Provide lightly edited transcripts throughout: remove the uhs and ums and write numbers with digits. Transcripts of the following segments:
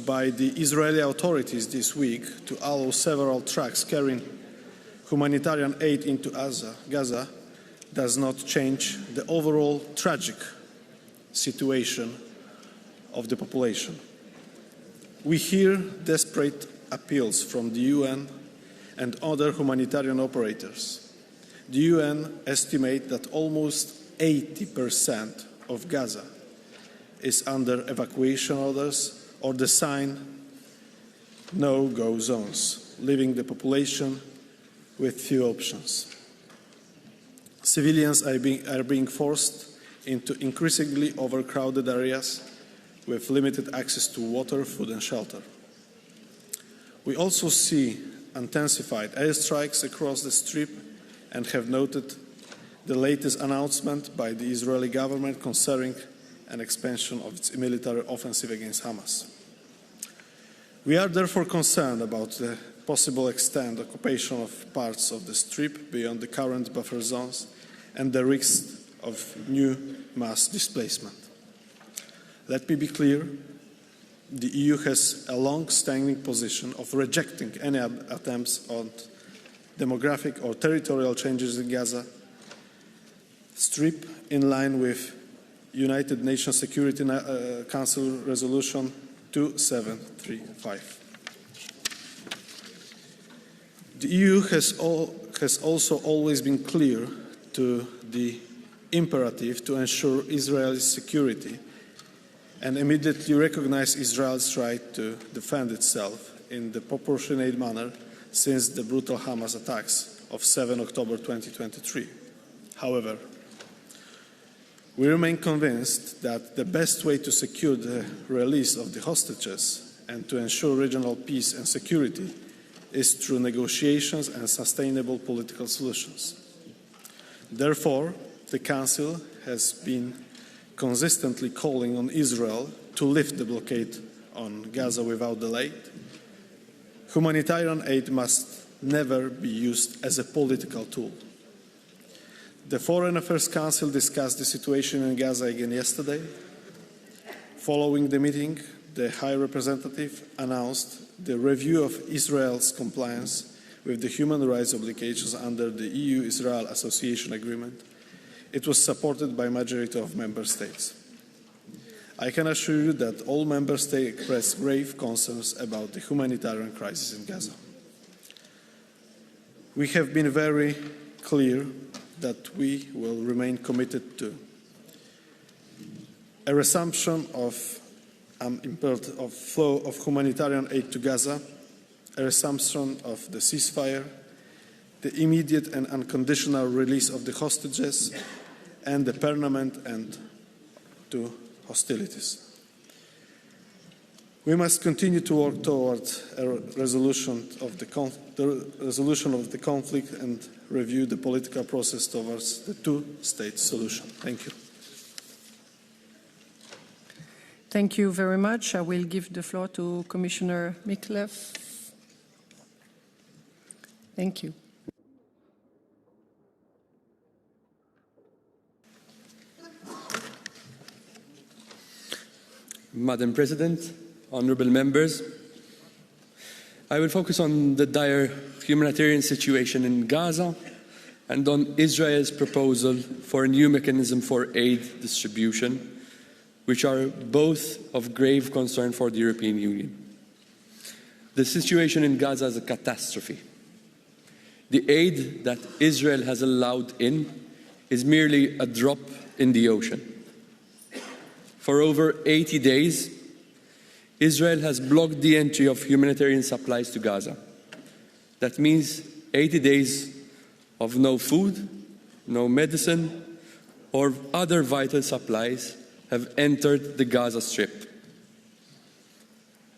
by the Israeli authorities this week to allow several trucks carrying humanitarian aid into Gaza does not change the overall tragic situation of the population. We hear desperate appeals from the UN and other humanitarian operators. The UN estimates that almost 80% of Gaza is under evacuation orders or the sign no-go zones, leaving the population with few options. Civilians are being forced into increasingly overcrowded areas with limited access to water, food and shelter. We also see intensified airstrikes across the Strip and have noted the latest announcement by the Israeli government concerning an expansion of its military offensive against Hamas. We are therefore concerned about the possible extent of occupation of parts of the Strip beyond the current buffer zones and the risk of new mass displacement. Let me be clear, the EU has a long-standing position of rejecting any attempts on demographic or territorial changes in Gaza Strip in line with United Nations Security Council Resolution 2735. The EU has also always been clear to the imperative to ensure Israel's security and immediately recognize Israel's right to defend itself in the proportionate manner since the brutal Hamas attacks of 7 October 2023. However, we remain convinced that the best way to secure the release of the hostages and to ensure regional peace and security is through negotiations and sustainable political solutions. Therefore, the Council has been consistently calling on Israel to lift the blockade on Gaza without delay. Humanitarian aid must never be used as a political tool. The Foreign Affairs Council discussed the situation in Gaza again yesterday. Following the meeting, the High Representative announced the review of Israel's compliance with the human rights obligations under the EU-Israel Association Agreement. It was supported by a majority of member states. I can assure you that all member states expressed grave concerns about the humanitarian crisis in Gaza. We have been very clear that we will remain committed to a resumption of flow of humanitarian aid to Gaza, a resumption of the ceasefire, the immediate and unconditional release of the hostages, and the permanent end to hostilities. We must continue to work towards a resolution of the conflict and review the political process towards the two-state solution. Thank you. Thank you very much. I will give the floor to Commissioner Micallef. Thank you. Madam President, honourable members, I will focus on the dire humanitarian situation in Gaza and on Israel's proposal for a new mechanism for aid distribution, which are both of grave concern for the European Union. The situation in Gaza is a catastrophe. The aid that Israel has allowed in is merely a drop in the ocean. For over 80 days, Israel has blocked the entry of humanitarian supplies to Gaza. That means 80 days of no food, no medicine, or other vital supplies have entered the Gaza Strip.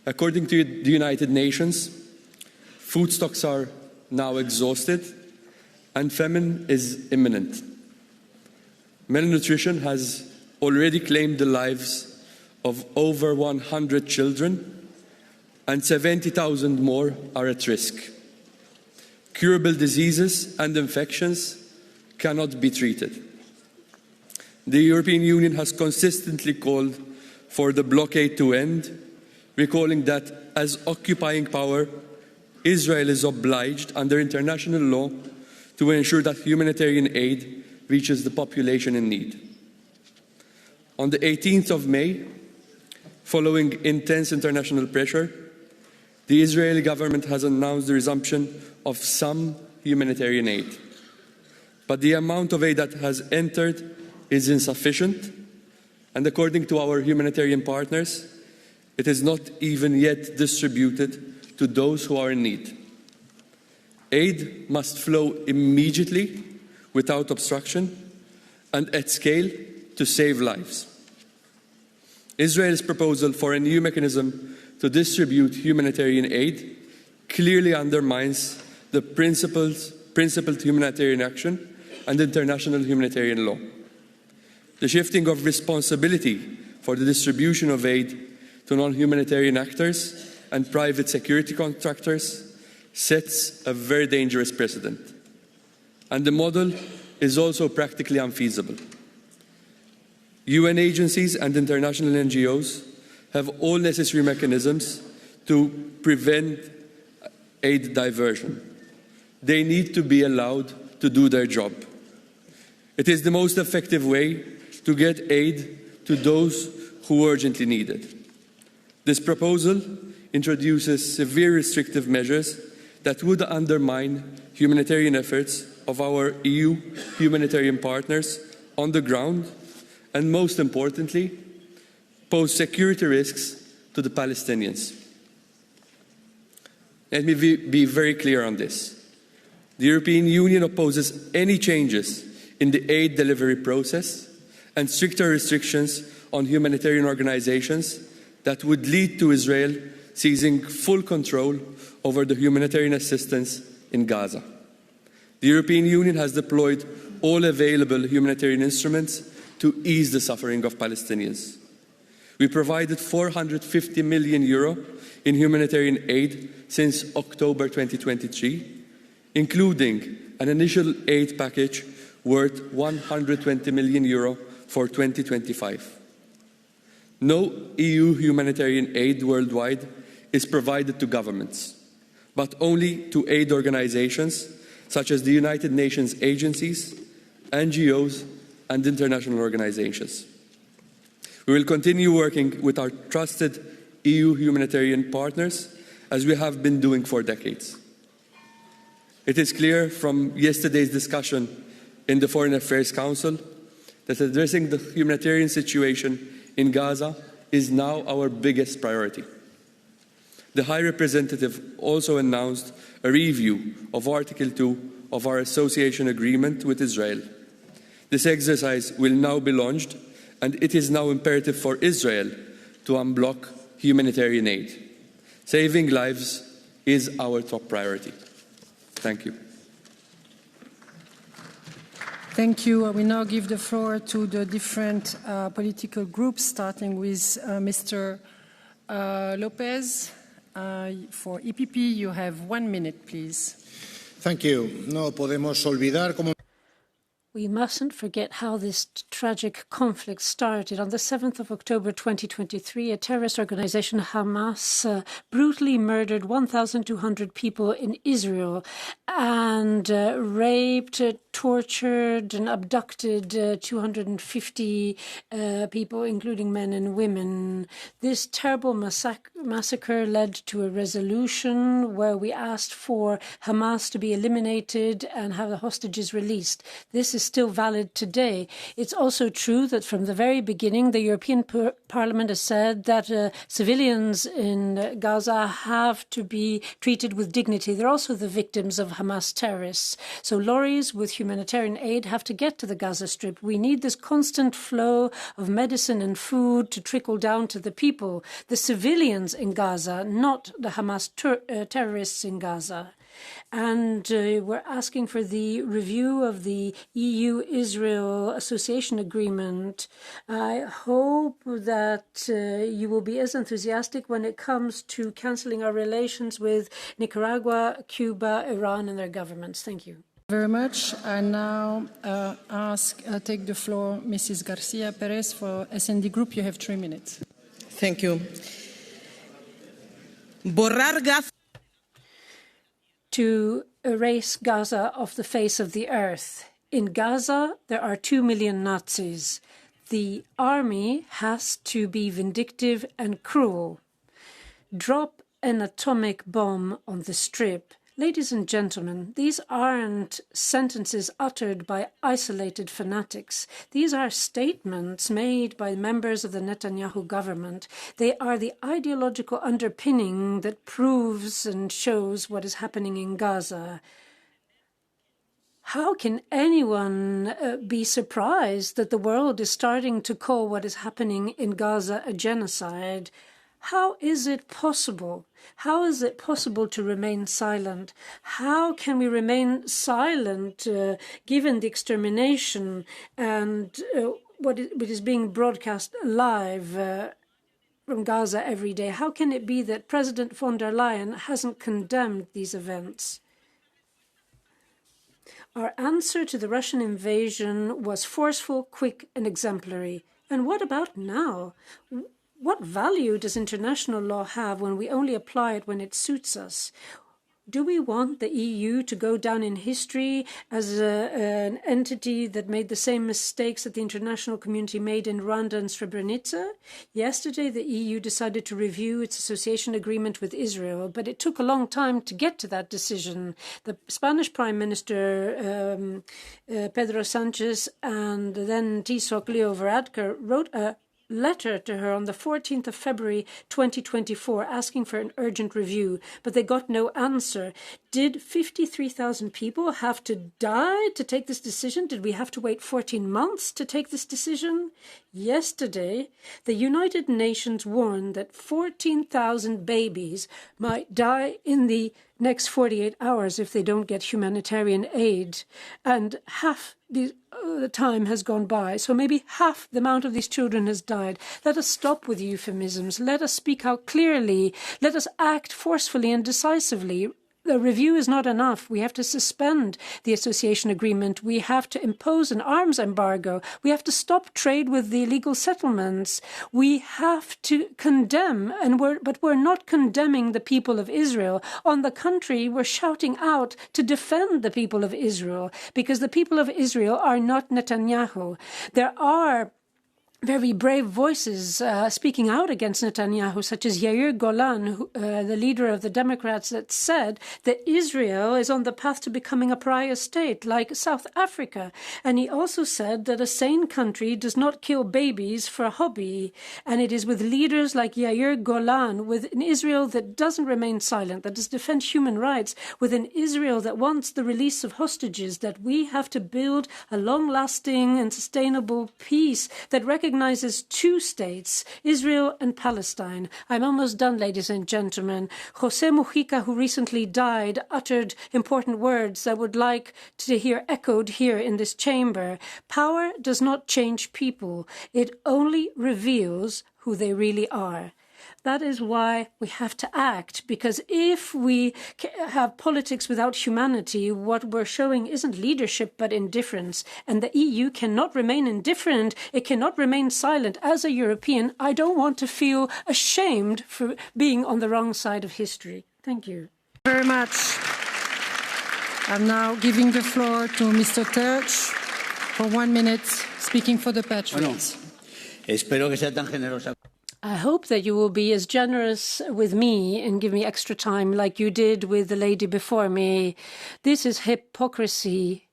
According to the United Nations, food stocks are now exhausted and famine is imminent. Malnutrition has already claimed the lives of over 100 children, and 70,000 more are at risk. Curable diseases and infections cannot be treated. The European Union has consistently called for the blockade to end, recalling that as occupying power, Israel is obliged under international law to ensure that humanitarian aid reaches the population in need. On the 18th of May, following intense international pressure, the Israeli government has announced the resumption of some humanitarian aid. But the amount of aid that has entered is insufficient, and according to our humanitarian partners, it is not even yet distributed to those who are in need. Aid must flow immediately, without obstruction, and at scale to save lives. Israel's proposal for a new mechanism to distribute humanitarian aid clearly undermines the principled humanitarian action and international humanitarian law. The shifting of responsibility for the distribution of aid to non-humanitarian actors and private security contractors sets a very dangerous precedent. And the model is also practically unfeasible. UN agencies and international NGOs have all necessary mechanisms to prevent aid diversion. They need to be allowed to do their job. It is the most effective way to get aid to those who urgently need it. This proposal introduces severe restrictive measures that would undermine humanitarian efforts of our EU humanitarian partners on the ground, and most importantly, pose security risks to the Palestinians. Let me be very clear on this. The European Union opposes any changes in the aid delivery process and stricter restrictions on humanitarian organizations that would lead to Israel seizing full control over the humanitarian assistance in Gaza. The European Union has deployed all available humanitarian instruments to ease the suffering of Palestinians. We provided €450 million in humanitarian aid since October 2023, including an initial aid package worth €120 million for 2025. No EU humanitarian aid worldwide is provided to governments, but only to aid organizations such as the United Nations agencies, NGOs, and international organizations. We will continue working with our trusted EU humanitarian partners as we have been doing for decades. It is clear from yesterday's discussion in the Foreign Affairs Council that addressing the humanitarian situation in Gaza is now our biggest priority. The High Representative also announced a review of Article 2 of our association agreement with Israel. This exercise will now be launched, and it is now imperative for Israel to unblock humanitarian aid. Saving lives is our top priority. Thank you. Thank you. I will now give the floor to the different political groups, starting with Mr. Lopez. For EPP, you have 1 minute, please. Thank you. No podemos olvidar cómo. We mustn't forget how this tragic conflict started. On the 7th of October 2023, a terrorist organization, Hamas, brutally murdered 1,200 people in Israel and raped, tortured and abducted 250 people, including men and women. This terrible massacre led to a resolution where we asked for Hamas to be eliminated and have the hostages released. This is still valid today. It's also true that from the very beginning, the European Parliament has said that civilians in Gaza have to be treated with dignity. They're also the victims of Hamas terrorists. So lorries with humanitarian aid have to get to the Gaza Strip. We need this constant flow of medicine and food to trickle down to the people, the civilians in Gaza, not the Hamas terrorists in Gaza. And we're asking for the review of the EU-Israel Association Agreement. I hope that you will be as enthusiastic when it comes to cancelling our relations with Nicaragua, Cuba, Iran, and their governments. Thank you. Very much. I now take the floor, Mrs. Garcia Perez for SND Group. You have 3 minutes. Thank you. Borrar Gaza. To erase Gaza off the face of the earth. In Gaza, there are 2 million Nazis. The army has to be vindictive and cruel. Drop an atomic bomb on the Strip. Ladies and gentlemen, these aren't sentences uttered by isolated fanatics. These are statements made by members of the Netanyahu government. They are the ideological underpinning that proves and shows what is happening in Gaza. How can anyone be surprised that the world is starting to call what is happening in Gaza a genocide? How is it possible? How is it possible to remain silent? How can we remain silent given the extermination and what is being broadcast live from Gaza every day? How can it be that President von der Leyen hasn't condemned these events? Our answer to the Russian invasion was forceful, quick, and exemplary. And what about now? What value does international law have when we only apply it when it suits us? Do we want the EU to go down in history as an entity that made the same mistakes that the international community made in Rwanda and Srebrenica? Yesterday, the EU decided to review its association agreement with Israel, but it took a long time to get to that decision. The Spanish Prime Minister, Pedro Sanchez, and then Tisoc Leo Varadkar wrote a letter to her on the 14th of February 2024 asking for an urgent review, but they got no answer. Did 53,000 people have to die to take this decision? Did we have to wait 14 months to take this decision? Yesterday, the United Nations warned that 14,000 babies might die in the next 48 hours if they don't get humanitarian aid, and half the time has gone by, so maybe half the amount of these children has died. Let us stop with euphemisms. Let us speak out clearly. Let us act forcefully and decisively. The review is not enough. We have to suspend the association agreement. We have to impose an arms embargo. We have to stop trade with the illegal settlements. We have to condemn, but we're not condemning the people of Israel. On the contrary, we're shouting out to defend the people of Israel, because the people of Israel are not Netanyahu. There are very brave voices speaking out against Netanyahu, such as Yair Golan, the leader of the Democrats, that said that Israel is on the path to becoming a pariah state like South Africa. And he also said that a sane country does not kill babies for a hobby. And it is with leaders like Yair Golan, with an Israel that doesn't remain silent, that does defend human rights, with an Israel that wants the release of hostages, that we have to build a long-lasting and sustainable peace that recognizes two states, Israel and Palestine. I'm almost done, ladies and gentlemen. José Mujica, who recently died, uttered important words that I would like to hear echoed here in this chamber. Power does not change people. It only reveals who they really are. That is why we have to act, because if we have politics without humanity, what we're showing isn't leadership but indifference. And the EU cannot remain indifferent. It cannot remain silent. As a European, I don't want to feel ashamed for being on the wrong side of history. Thank you. Very much. I'm now giving the floor to Mr. Terch for 1 minute, speaking for the Patriots. Espero que sea tan generosa. I hope that you will be as generous with me and give me extra time like you did with the lady before me. This is hypocrisy.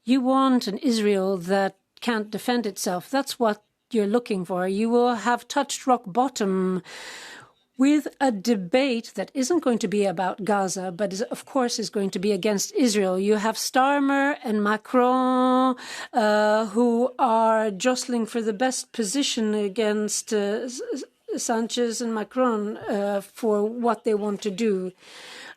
You want an Israel that can't defend itself. That's what you're looking for. You will have touched rock bottom with a debate that isn't going to be about Gaza, but of course is going to be against Israel. You have Starmer and Macron who are jostling for the best position against Sanchez and Macron for what they want to do.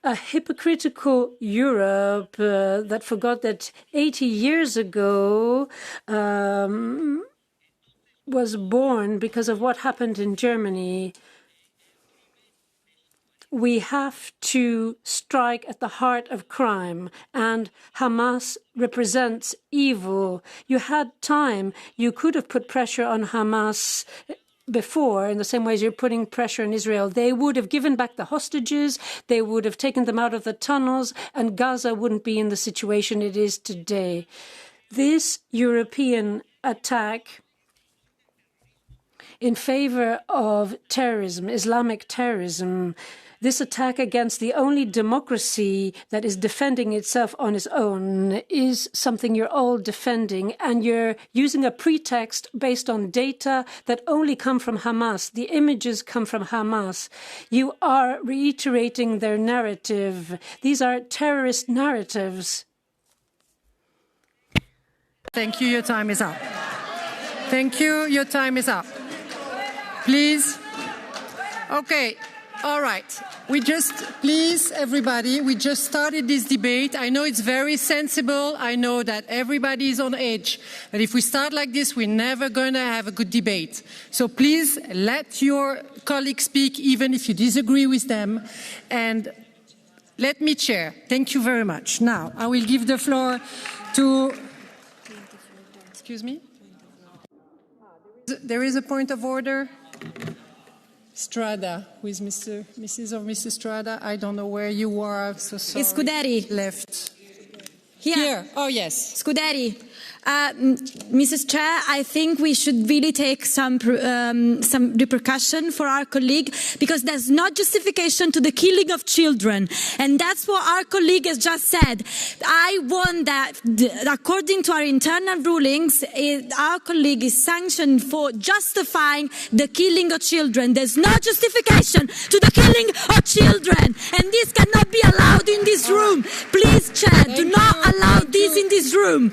A hypocritical Europe that forgot that 80 years ago was born because of what happened in Germany. We have to strike at the heart of crime, and Hamas represents evil. You had time. You could have put pressure on Hamas before, in the same way as you're putting pressure on Israel, they would have given back the hostages, they would have taken them out of the tunnels, and Gaza wouldn't be in the situation it is today. This European attack in favor of terrorism, Islamic terrorism, this attack against the only democracy that is defending itself on its own is something you're all defending, and you're using a pretext based on data that only come from Hamas. The images come from Hamas. You are reiterating their narrative. These are terrorist narratives. Thank you. Your time is up. Thank you. Your time is up. Please. Okay. All right. Please, everybody, we just started this debate. I know it's very sensible. I know that everybody is on edge. But if we start like this, we're never going to have a good debate. So please let your colleagues speak, even if you disagree with them. And let me chair. Thank you very much. Now, I will give the floor to... Excuse me? There is a point of order. Strada, who is Mrs. or Mrs. Strada? I don't know where you are, so sorry. Scuderi. Left. Here. Oh, yes. Scuderi. Mrs. Chair, I think we should really take some repercussion for our colleague, because there's no justification to the killing of children. And that's what our colleague has just said. I want that, according to our internal rulings, our colleague is sanctioned for justifying the killing of children. There's no justification to the killing of children. And this cannot be allowed in this room. Please, Chair, do not allow this in this room.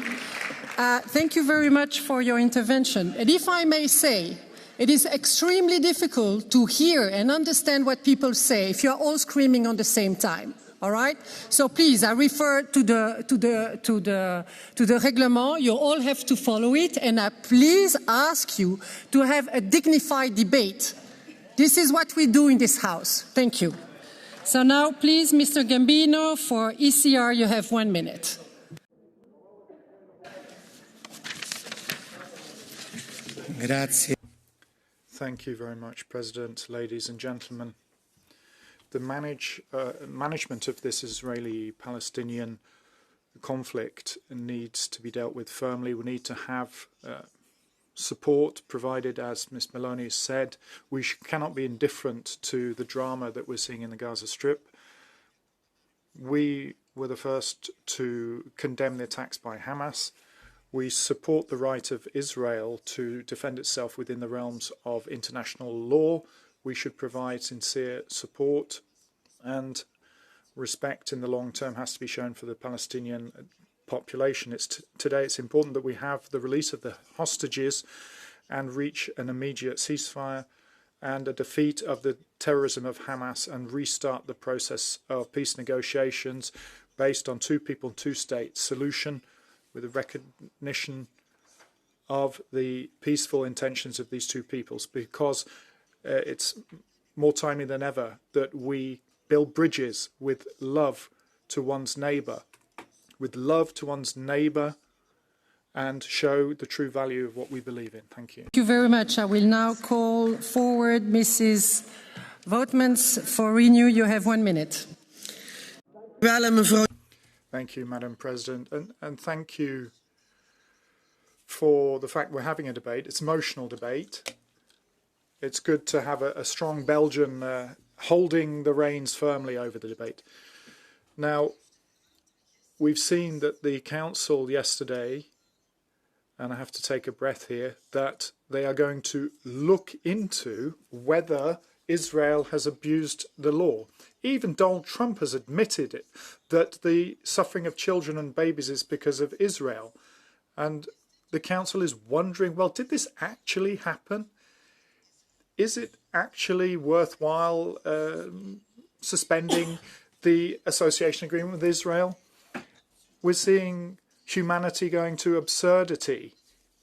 Thank you very much for your intervention. And if I may say, it is extremely difficult to hear and understand what people say if you're all screaming on the same time. All right? So please, I refer to the règlement. You all have to follow it, and I please ask you to have a dignified debate. This is what we do in this House. Thank you. So now, please, Mr. Gambino, for ECR, you have 1 minute. Grazie. Thank you very much, President, ladies and gentlemen. The management of this Israeli-Palestinian conflict needs to be dealt with firmly. We need to have support provided, as Ms. Meloni said. We cannot be indifferent to the drama that we're seeing in the Gaza Strip. We were the first to condemn the attacks by Hamas. We support the right of Israel to defend itself within the realms of international law. We should provide sincere support, and respect in the long term has to be shown for the Palestinian population. Today it's important that we have the release of the hostages and reach an immediate ceasefire and a defeat of the terrorism of Hamas, and restart the process of peace negotiations based on two people, two states solution, with a recognition of the peaceful intentions of these two peoples, because it's more timely than ever that we build bridges with love to one's neighbour, and show the true value of what we believe in. Thank you. Thank you very much. I will now call forward Mrs. Voutmans for Renew. You have 1 minute. Thank you, Madam President, and thank you for the fact we're having a debate. It's an emotional debate. It's good to have a strong Belgian holding the reins firmly over the debate. Now, we've seen that the Council yesterday, and I have to take a breath here, that they are going to look into whether Israel has abused the law. Even Donald Trump has admitted it, that the suffering of children and babies is because of Israel. And the Council is wondering, well, did this actually happen? Is it actually worthwhile suspending the association agreement with Israel? We're seeing humanity going to absurdity,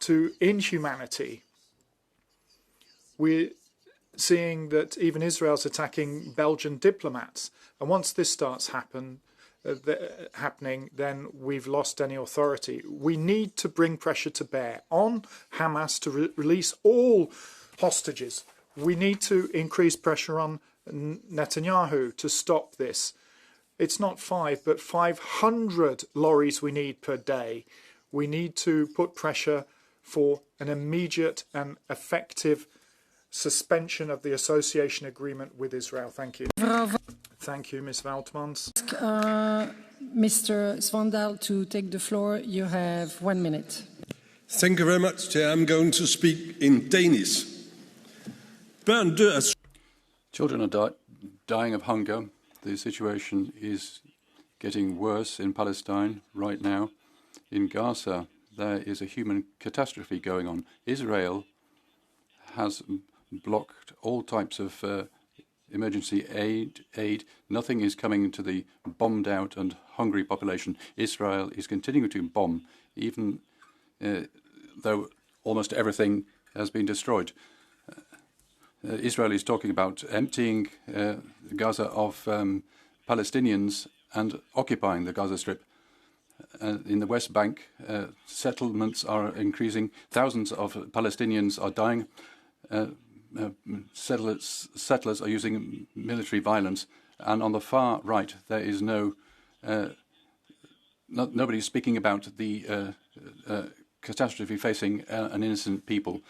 to inhumanity. We're seeing that even Israel's attacking Belgian diplomats. And once this starts happening, then we've lost any authority. We need to bring pressure to bear on Hamas to release all hostages. We need to increase pressure on Netanyahu to stop this. It's not 5, but 500 lorries we need per day. We need to put pressure for an immediate and effective suspension of the association agreement with Israel. Thank you. Thank you, Ms. Woutmans. Mr. Svandal to take the floor. You have 1 minute. Thank you very much, Chair. I'm going to speak in Danish. Children are dying of hunger. The situation is getting worse in Palestine right now. In Gaza, there is a human catastrophe going on. Israel has blocked all types of emergency aid. Nothing is coming to the bombed out and hungry population. Israel is continuing to bomb, even though almost everything has been destroyed. Israel is talking about emptying Gaza of Palestinians and occupying the Gaza Strip. In the West Bank, settlements are increasing. Thousands of Palestinians are dying. Settlers are using military violence. And on the far right, there is nobody speaking about the catastrophe facing an innocent people.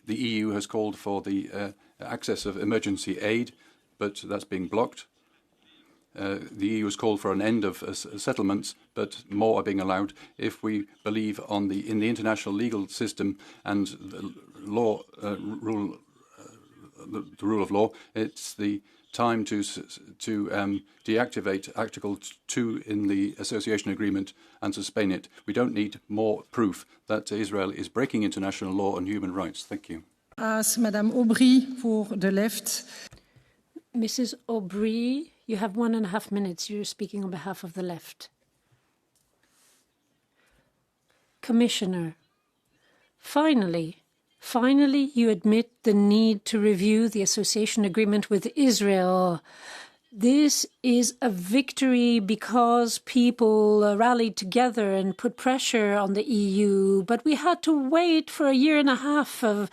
The EU has called for the access of emergency aid, but that's being blocked. The EU has called for an end of settlements, but more are being allowed. If we believe in the international legal system and the rule of law, it's the time to deactivate Article 2 in the association agreement and suspend it. We don't need more proof that Israel is breaking international law and human rights. Thank you. Ask Madame Aubry for the left. Mrs. Aubry, you have 1.5 minutes. You're speaking on behalf of the left. Commissioner, finally, you admit the need to review the association agreement with Israel. This is a victory because people rallied together and put pressure on the EU, but we had to wait for 1.5 years of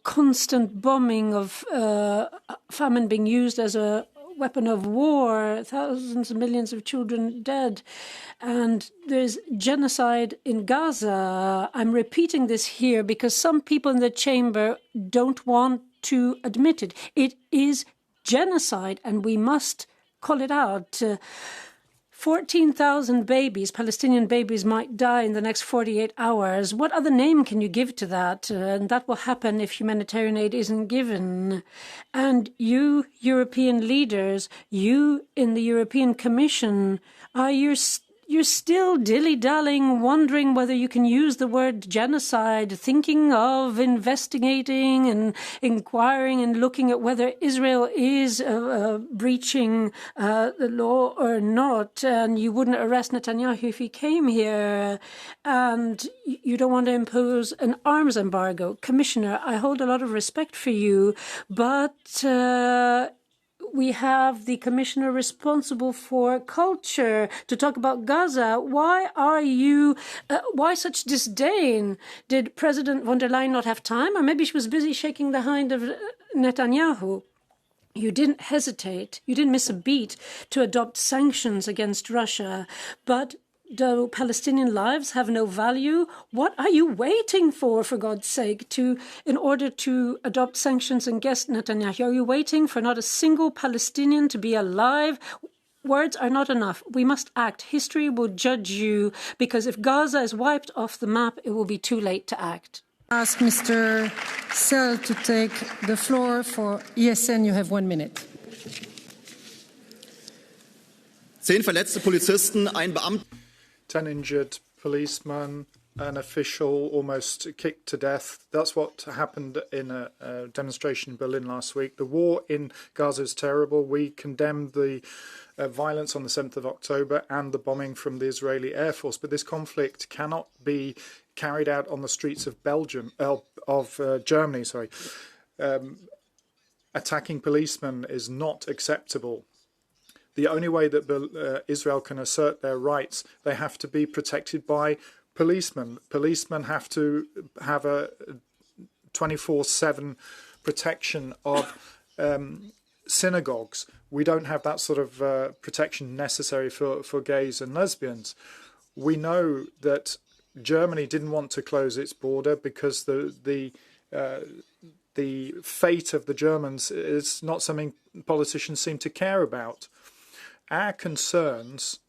constant bombing, of famine being used as a weapon of war, thousands of millions of children dead, and there's genocide in Gaza. I'm repeating this here because some people in the chamber don't want to admit it. It is genocide, and we must call it out. 14,000 babies, Palestinian babies, might die in the next 48 hours. What other name can you give to that? And that will happen if humanitarian aid isn't given. And you, European leaders, you in the European Commission, you're still dilly-dallying, wondering whether you can use the word genocide, thinking of investigating and inquiring and looking at whether Israel is breaching the law or not. And you wouldn't arrest Netanyahu if he came here. And you don't want to impose an arms embargo. Commissioner, I hold a lot of respect for you, but we have the commissioner responsible for culture to talk about Gaza. Why such disdain? Did President von der Leyen not have time? Or maybe she was busy shaking the hand of Netanyahu. You didn't hesitate. You didn't miss a beat to adopt sanctions against Russia. But do Palestinian lives have no value? What are you waiting for God's sake, in order to adopt sanctions against Netanyahu? Are you waiting for not a single Palestinian to be alive? Words are not enough. We must act. History will judge you, because if Gaza is wiped off the map, it will be too late to act. Ask Mr. Sell to take the floor for ESN. You have 1 minute. 10 verletzte Polizisten, ein Beamter. 10 injured policemen, an official almost kicked to death. That's what happened in a demonstration in Berlin last week. The war in Gaza is terrible. We condemned the violence on the 7th of October and the bombing from the Israeli Air Force. But this conflict cannot be carried out on the streets of Germany. Attacking policemen is not acceptable. The only way that Israel can assert their rights, they have to be protected by policemen. Policemen have to have a 24/7 protection of synagogues. We don't have that sort of protection necessary for gays and lesbians. We know that Germany didn't want to close its border because the fate of the Germans is not something politicians seem to care about. Our concerns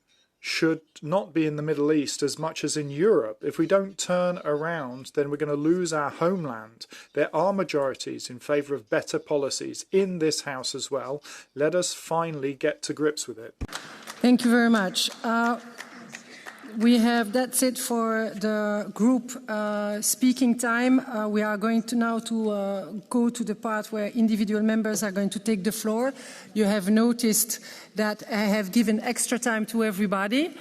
should not be in the Middle East as much as in Europe. If we don't turn around, then we're going to lose our homeland. There are majorities in favour of better policies in this House as well. Let us finally get to grips with it. Thank you very much. That's it for the group speaking time. We are going to now go to the part where individual members are going to take the floor. You have noticed that I have given extra time to everybody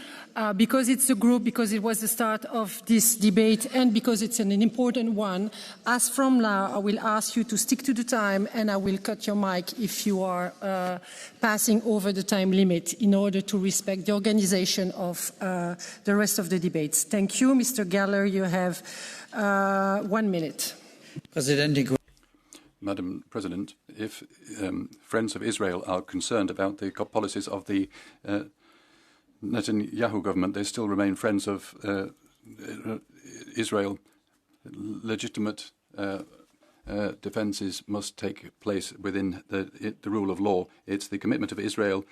because it's a group, because it was the start of this debate, and because it's an important one. As from now, I will ask you to stick to the time, and I will cut your mic if you are passing over the time limit in order to respect the organization of the rest of the debates. Thank you. Mr. Galler, you have 1 minute. Madam President, if friends of Israel are concerned about the policies of the Netanyahu government, they still remain friends of Israel. Legitimate defences must take place within the rule of law. It's the commitment of Israel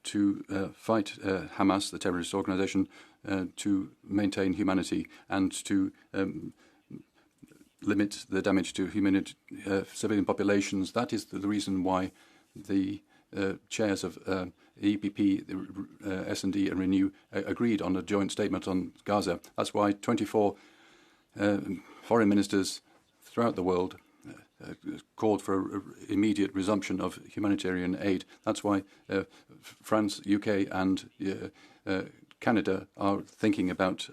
to fight Hamas, the terrorist organisation, to maintain humanity and to limit the damage to civilian populations. That is the reason why the chairs of EPP, S&D and Renew agreed on a joint statement on Gaza. That's why 24 foreign ministers throughout the world called for immediate resumption of humanitarian aid. That's why France, UK and Canada are thinking about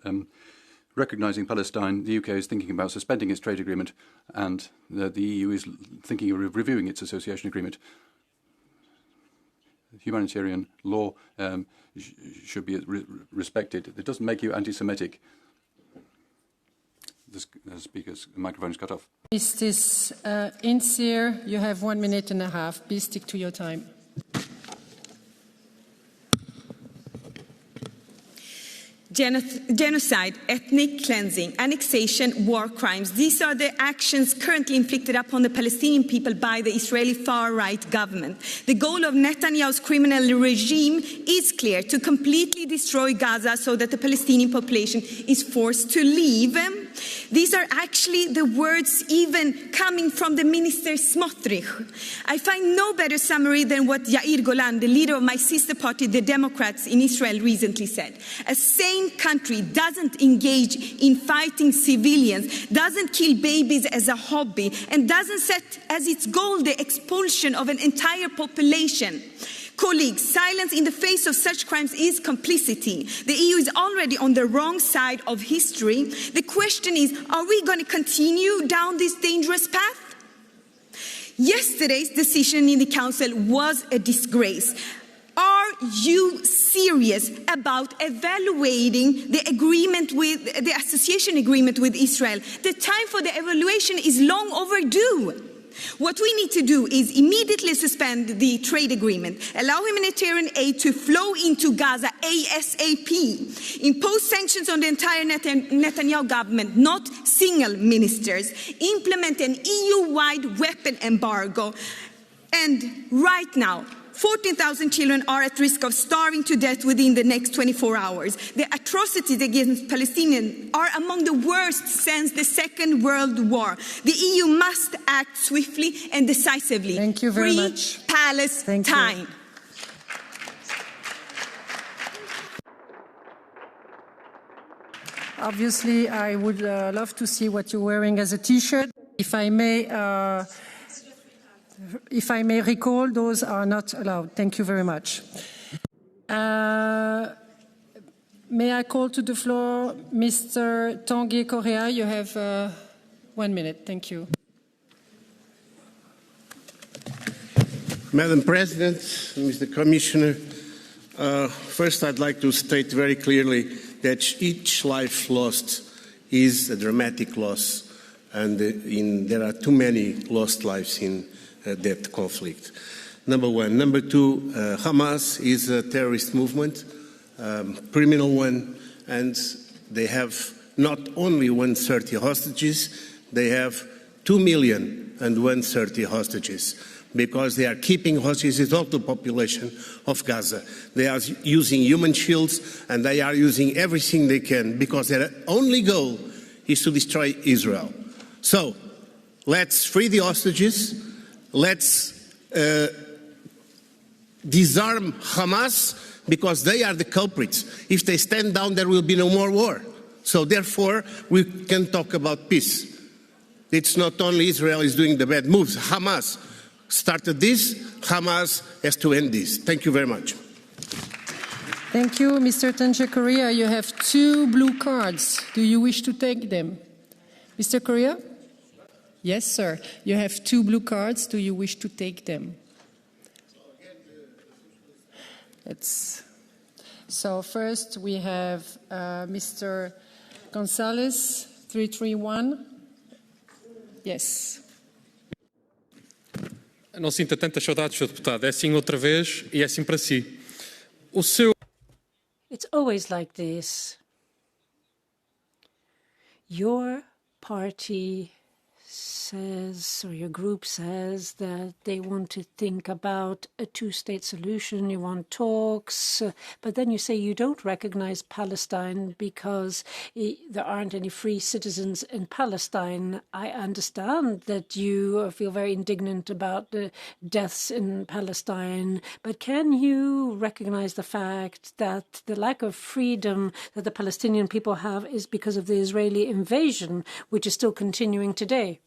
recognising Palestine. The UK is thinking about suspending its trade agreement, and the EU is thinking of reviewing its association agreement. Humanitarian law should be respected. It doesn't make you anti-Semitic. The speaker's microphone is cut off. Mrs. Insir, you have 1 minute and a half. Please stick to your time. Genocide, ethnic cleansing, annexation, war crimes. These are the actions currently inflicted upon the Palestinian people by the Israeli far-right government. The goal of Netanyahu's criminal regime is clear: to completely destroy Gaza so that the Palestinian population is forced to leave. These are actually the words even coming from the minister Smotrich. I find no better summary than what Yair Golan, the leader of my sister party, the Democrats in Israel, recently said. A sane country doesn't engage in fighting civilians, doesn't kill babies as a hobby, and doesn't set as its goal the expulsion of an entire population. Colleagues, silence in the face of such crimes is complicity. The EU is already on the wrong side of history. The question is, are we going to continue down this dangerous path? Yesterday's decision in the Council was a disgrace. Are you serious about evaluating the association agreement with Israel? The time for the evaluation is long overdue. What we need to do is immediately suspend the trade agreement, allow humanitarian aid to flow into Gaza ASAP, impose sanctions on the entire Netanyahu government, not single ministers, implement an EU-wide weapon embargo, and right now, 14,000 children are at risk of starving to death within the next 24 hours. The atrocities against Palestinians are among the worst since the Second World War. The EU must act swiftly and decisively. Thank you very much. Free Palestine. Obviously, I would love to see what you're wearing as a T-shirt. If I may recall, those are not allowed. Thank you very much. May I call to the floor Mr. Tanguy Correa? You have 1 minute. Thank you. Madam President, Mr. Commissioner, first I'd like to state very clearly that each life lost is a dramatic loss. and there are too many lost lives in that conflict. Number one. Number two, Hamas is a terrorist movement, criminal one, and they have not only 130 hostages, they have 2,130 hostages, because they are keeping hostages of the population of Gaza. They are using human shields, and they are using everything they can, because their only goal is to destroy Israel. So, let's free the hostages, let's disarm Hamas, because they are the culprits. If they stand down, there will be no more war. So therefore, we can talk about peace. It's not only Israel is doing the bad moves. Hamas started this. Hamas has to end this. Thank you very much. Thank you, Mr. Tanje Correa. You have 2 blue cards. Do you wish to take them? Mr. Correa? Yes, sir. You have 2 blue cards. Do you wish to take them? So first we have Mr. Gonzalez, 331. Yes. Não sinta tantas saudades, Sr. Deputado. É assim outra vez e é assim para si. O seu... It's always like this. Your party says, or your group says, that they want to think about a 2-state solution, you want talks, but then you say you don't recognize Palestine because there aren't any free citizens in Palestine. I understand that you feel very indignant about the deaths in Palestine, but can you recognize the fact that the lack of freedom that the Palestinian people have is because of the Israeli invasion, which is still continuing today?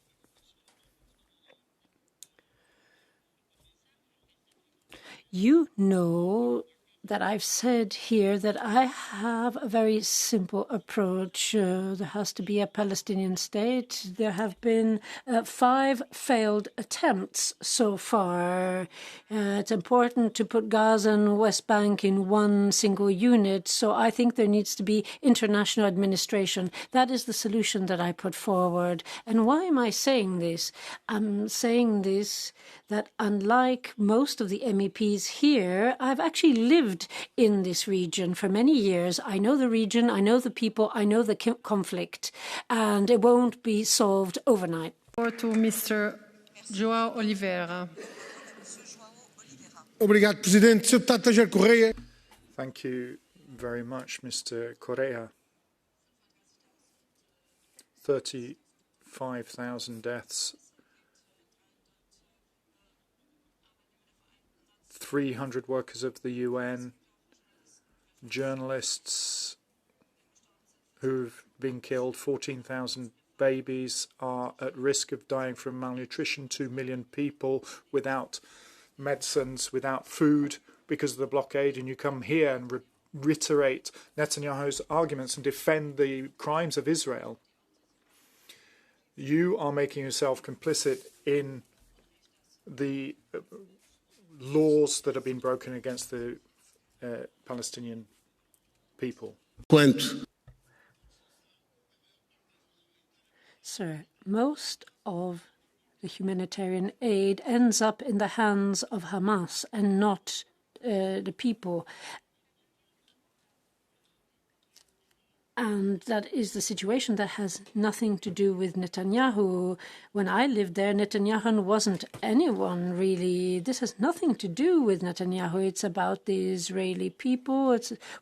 You know that I've said here that I have a very simple approach. There has to be a Palestinian state. There have been 5 failed attempts so far. It's important to put Gaza and West Bank in one single unit, so I think there needs to be international administration. That is the solution that I put forward. And why am I saying this? I'm saying this that unlike most of the MEPs here, I've actually lived in this region for many years. I know the region, I know the people, I know the conflict, and it won't be solved overnight. To Mr. João Oliveira. Obrigado, Presidente. Sr. Deputado Tanje Correa. Thank you very much, Mr. Correa. 35,000 deaths. 300 workers of the UN, journalists who've been killed, 14,000 babies are at risk of dying from malnutrition, 2 million people without medicines, without food because of the blockade, and you come here and reiterate Netanyahu's arguments and defend the crimes of Israel. You are making yourself complicit in the laws that have been broken against the Palestinian people. Sir, most of the humanitarian aid ends up in the hands of Hamas and not the people. And that is the situation that has nothing to do with Netanyahu. When I lived there, Netanyahu wasn't anyone, really. This has nothing to do with Netanyahu. It's about the Israeli people.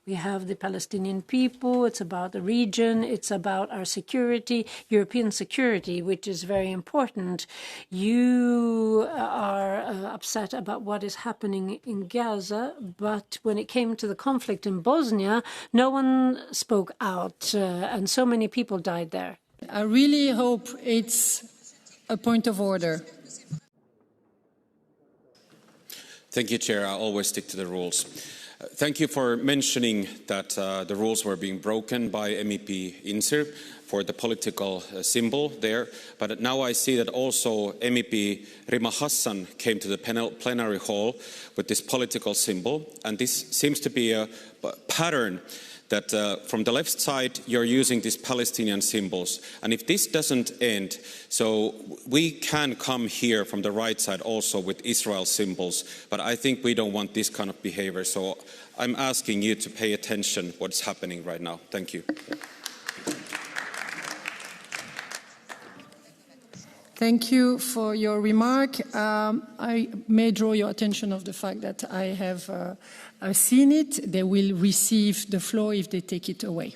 We have the Palestinian people. It's about the region. It's about our security, European security, which is very important. You are upset about what is happening in Gaza, but when it came to the conflict in Bosnia, no one spoke out. And so many people died there. I really hope it's a point of order. Thank you, Chair. I always stick to the rules. Thank you for mentioning that the rules were being broken by MEP Insir for the political symbol there. But now I see that also MEP Rima Hassan came to the plenary hall with this political symbol. And this seems to be a pattern that from the left side you're using these Palestinian symbols, and if this doesn't end, so we can come here from the right side also with Israel symbols, but I think we don't want this kind of behavior, so I'm asking you to pay attention what's happening right now. Thank you. Thank you for your remark. I may draw your attention of the fact that I have seen it. They will receive the floor if they take it away.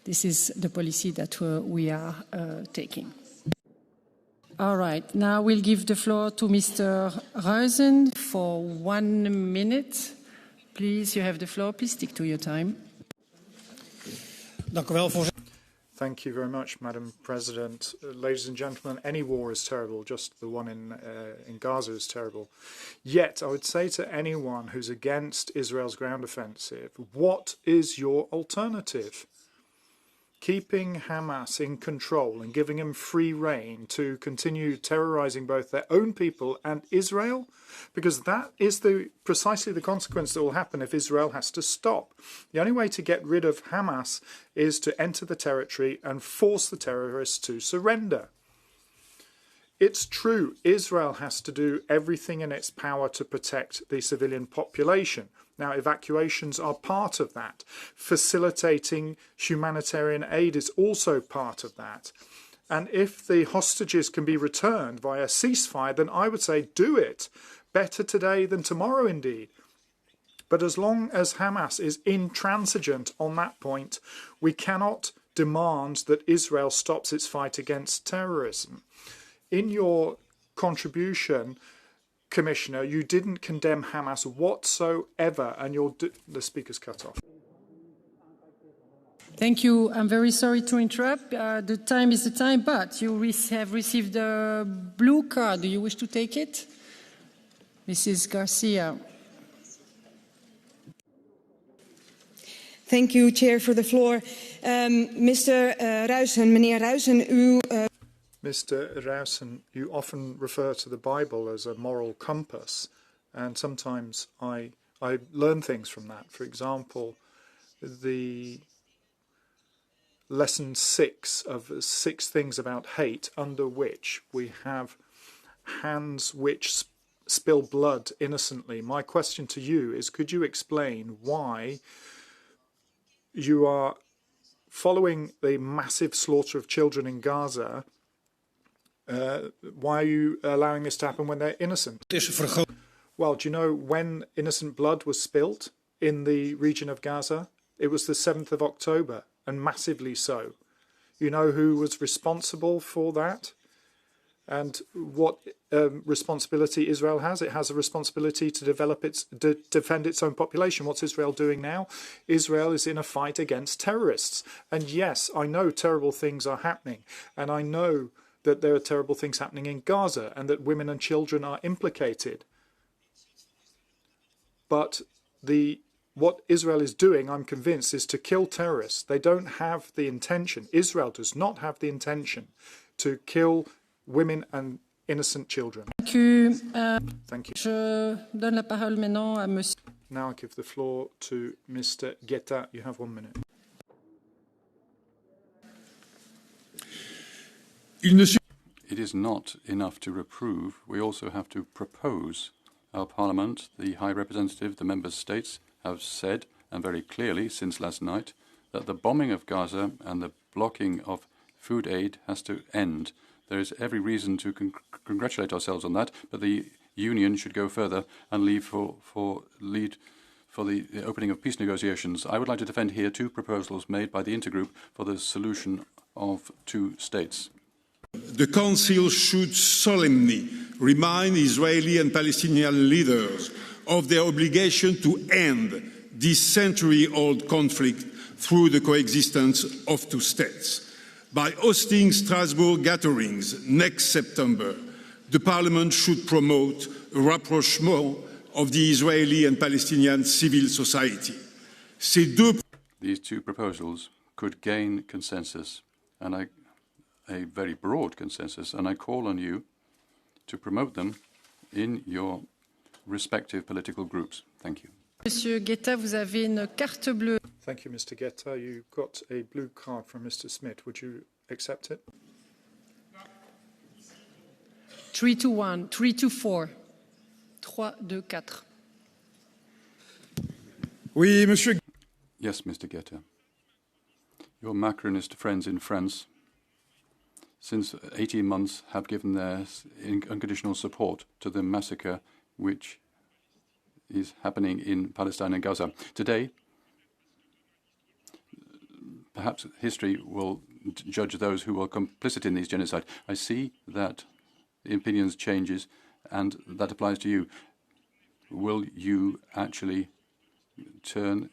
This is the policy that we are taking. All right, now we'll give the floor to Mr. Ruijsen for 1 minute. Please, you have the floor. Please stick to your time. Thank you very much, Madam President. Ladies and gentlemen, any war is terrible, just the one in Gaza is terrible. Yet, I would say to anyone who's against Israel's ground offensive, what is your alternative? Keeping Hamas in control and giving them free rein to continue terrorizing both their own people and Israel? Because that is precisely the consequence that will happen if Israel has to stop. The only way to get rid of Hamas is to enter the territory and force the terrorists to surrender. It's true, Israel has to do everything in its power to protect the civilian population. Now, evacuations are part of that. Facilitating humanitarian aid is also part of that. And if the hostages can be returned via ceasefire, then I would say do it. Better today than tomorrow, indeed. But as long as Hamas is intransigent on that point, we cannot demand that Israel stops its fight against terrorism. In your contribution, Commissioner, you didn't condemn Hamas whatsoever, and the speaker's cut off. Thank you. I'm very sorry to interrupt. The time is the time, but you have received a blue card. Do you wish to take it? Mrs. Garcia. Thank you, Chair, for the floor. Mr. Ruijsen, meneer Ruijsen, u... Mr. Ruijsen, you often refer to the Bible as a moral compass, and sometimes I learn things from that. For example, the lesson 6 of 6 things about hate, under which we have hands which spill blood innocently. My question to you is, could you explain why you are following the massive slaughter of children in Gaza? Why are you allowing this to happen when they're innocent? Well, do you know when innocent blood was spilt in the region of Gaza? It was the 7th of October, and massively so. You know who was responsible for that? And what responsibility Israel has? It has a responsibility to defend its own population. What's Israel doing now? Israel is in a fight against terrorists. And yes, I know terrible things are happening. And I know that there are terrible things happening in Gaza and that women and children are implicated. But what Israel is doing, I'm convinced, is to kill terrorists. They don't have the intention, Israel does not have the intention to kill women and innocent children. Thank you. Thank you. Je donne la parole maintenant à monsieur. Now I give the floor to Mr. Guetta. You have 1 minute. It is not enough to reprove. We also have to propose. Our Parliament, the High Representative, the Member States have said, and very clearly since last night, that the bombing of Gaza and the blocking of food aid has to end. There is every reason to congratulate ourselves on that, but the Union should go further and lead for the opening of peace negotiations. I would like to defend here 2 proposals made by the Intergroup for the solution of 2 states. The Council should solemnly remind Israeli and Palestinian leaders of their obligation to end this century-old conflict through the coexistence of 2 states. By hosting Strasbourg gatherings next September, the Parliament should promote a rapprochement of the Israeli and Palestinian civil society. These 2 proposals could gain consensus, and a very broad consensus, and I call on you to promote them in your respective political groups. Thank you. Monsieur Guetta, vous avez une carte bleue. Thank you, Mr. Guetta. You've got a blue card from Mr. Smith. Would you accept it? 3-1, 3-4. 3-2-4. Oui, monsieur. Yes, Mr. Guetta. Your Macronist friends in France, since 18 months, have given their unconditional support to the massacre which is happening in Palestine and Gaza. Today, perhaps history will judge those who were complicit in these genocide. I see that opinions changes, and that applies to you. Will you actually turn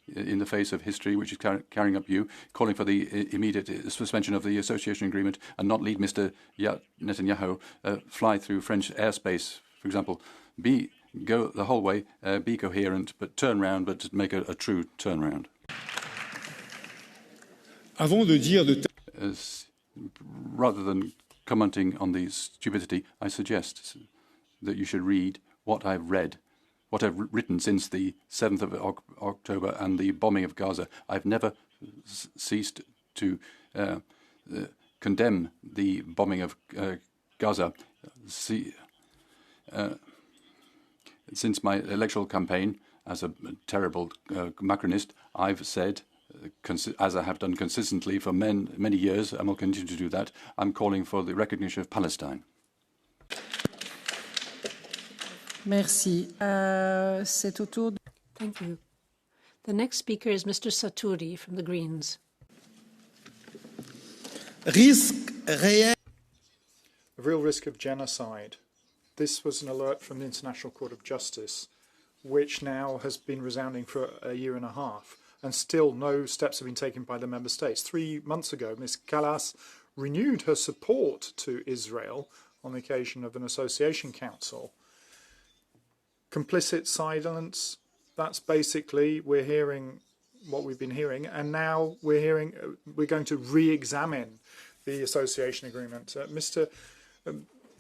in the face of history, which is carrying up you, calling for the immediate suspension of the association agreement and not lead Mr. Netanyahu fly through French airspace, for example? Go the whole way, be coherent, but turn round, but make a true turnaround. Rather than commenting on the stupidity, I suggest that you should read what I've read, what I've written since the 7th of October and the bombing of Gaza. I've never ceased to condemn the bombing of Gaza. Since my electoral campaign as a terrible Macronist, I've said, as I have done consistently for many years, and will continue to do that, I'm calling for the recognition of Palestine. Merci. C'est au tour. Thank you. The next speaker is Mr. Saturi from the Greens. The real risk of genocide. This was an alert from the International Court of Justice, which now has been resounding for a year and a half, and still no steps have been taken by the member states. 3 months ago, Ms. Micallef renewed her support to Israel on the occasion of an association council. Complicit silence, that's basically, we're hearing what we've been hearing, and now we're going to re-examine the association agreement. Mr.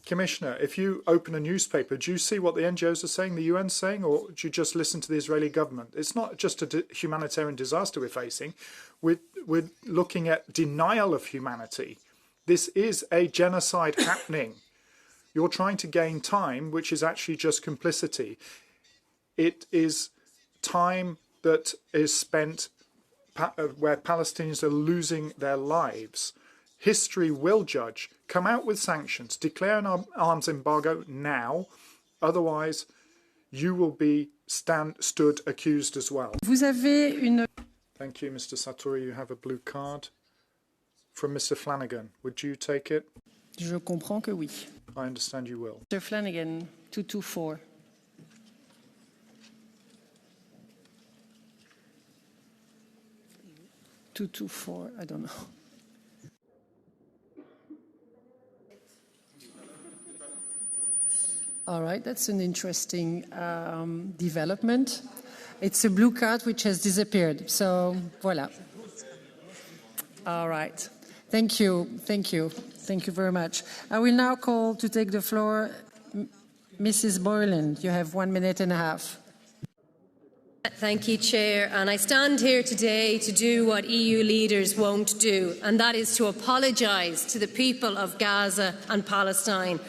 Commissioner, if you open a newspaper, do you see what the NGOs are saying, the UN's saying, or do you just listen to the Israeli government? It's not just a humanitarian disaster we're facing. We're looking at denial of humanity. This is a genocide happening. You're trying to gain time, which is actually just complicity. It is time that is spent where Palestinians are losing their lives. History will judge. Come out with sanctions. Declare an arms embargo now. Otherwise, you will be stood accused as well. Vous avez une... Thank you, Mr. Saturi. You have a blue card from Mr. Flanagan. Would you take it? Je comprends que oui. I understand you will. Mr. Flanagan, 224. I don't know. All right, that's an interesting development. It's a blue card which has disappeared. So, voilà. All right. Thank you. Thank you. Thank you very much. I will now call to take the floor Mrs. Boylan. You have 1 minute and a half. Thank you, Chair. And I stand here today to do what EU leaders won't do, and that is to apologise to the people of Gaza and Palestine.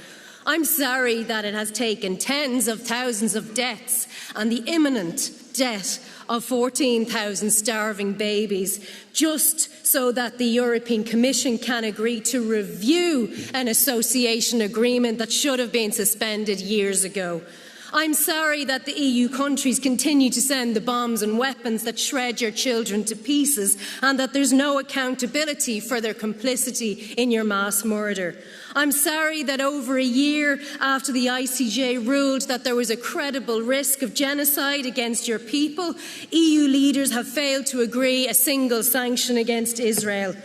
I'm sorry that it has taken tens of thousands of deaths and the imminent death of 14,000 starving babies just so that the European Commission can agree to review an association agreement that should have been suspended years ago. I'm sorry that the EU countries continue to send the bombs and weapons that shred your children to pieces, and that there's no accountability for their complicity in your mass murder. I'm sorry that over a year after the ICJ ruled that there was a credible risk of genocide against your people, EU leaders have failed to agree a single sanction against Israel.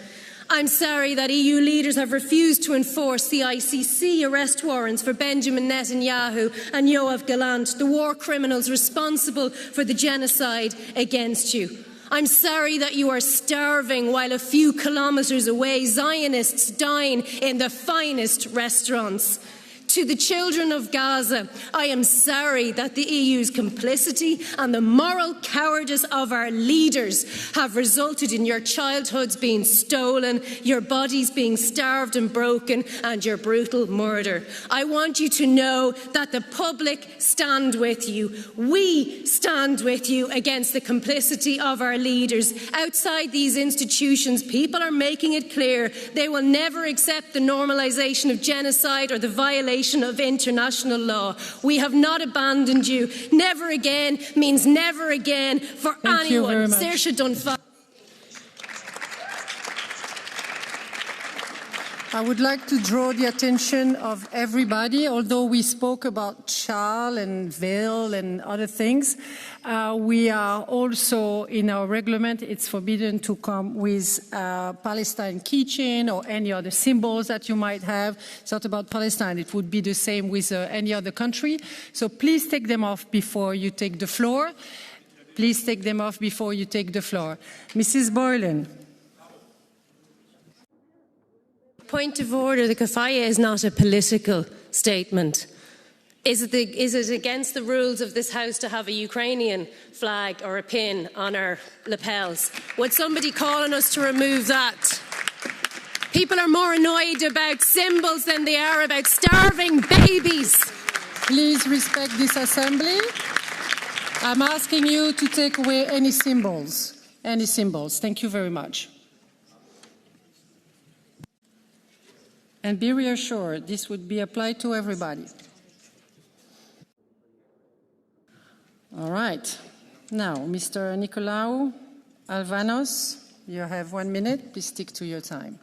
I'm sorry that EU leaders have refused to enforce the ICC arrest warrants for Benjamin Netanyahu and Yoav Gallant, the war criminals responsible for the genocide against you. I'm sorry that you are starving while a few kilometres away Zionists dine in the finest restaurants. To the children of Gaza, I am sorry that the EU's complicity and the moral cowardice of our leaders have resulted in your childhoods being stolen, your bodies being starved and broken, and your brutal murder. I want you to know that the public stand with you. We stand with you against the complicity of our leaders. Outside these institutions, people are making it clear they will never accept the normalisation of genocide or the violation of international law. We have not abandoned you. Never again means never again for anyone. Saoirse Dunphy. I would like to draw the attention of everybody, although we spoke about Chal and Veil and other things, we are also, in our reglement, it's forbidden to come with Palestine keychain or any other symbols that you might have. It's not about Palestine. It would be the same with any other country. So please take them off before you take the floor. Please take them off before you take the floor. Mrs. Boylan. Point of order, the kafaya is not a political statement. Is it against the rules of this House to have a Ukrainian flag or a pin on our lapels? Would somebody call on us to remove that? People are more annoyed about symbols than they are about starving babies. Please respect this assembly. I'm asking you to take away any symbols. Any symbols. Thank you very much. And be reassured, this would be applied to everybody. All right. Now, Mr. Nicolaou Alvanos, you have 1 minute. Please stick to your time.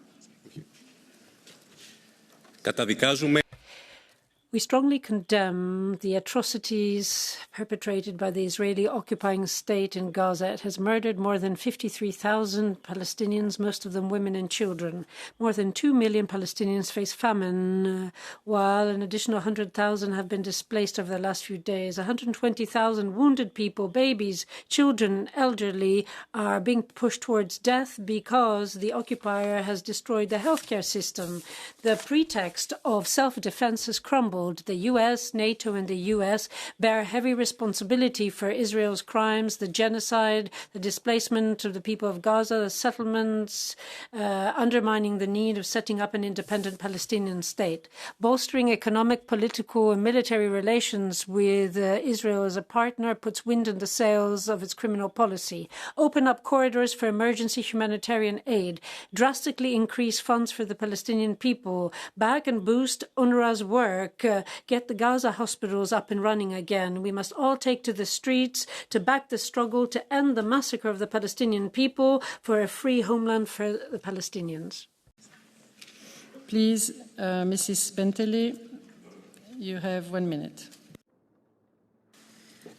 We strongly condemn the atrocities perpetrated by the Israeli occupying state in Gaza. It has murdered more than 53,000 Palestinians, most of them women and children. More than 2 million Palestinians face famine, while an additional 100,000 have been displaced over the last few days. 120,000 wounded people, babies, children, elderly, are being pushed towards death because the occupier has destroyed the healthcare system. The pretext of self-defense has crumbled. The US, NATO and the US bear heavy responsibility for Israel's crimes, the genocide, the displacement of the people of Gaza, the settlements, undermining the need of setting up an independent Palestinian state. Bolstering economic, political and military relations with Israel as a partner puts wind in the sails of its criminal policy. Open up corridors for emergency humanitarian aid. Drastically increase funds for the Palestinian people. Back and boost UNRWA's work. Get the Gaza hospitals up and running again. We must all take to the streets to back the struggle to end the massacre of the Palestinian people for a free homeland for the Palestinians. Please, Mrs. Bentelli, you have 1 minute.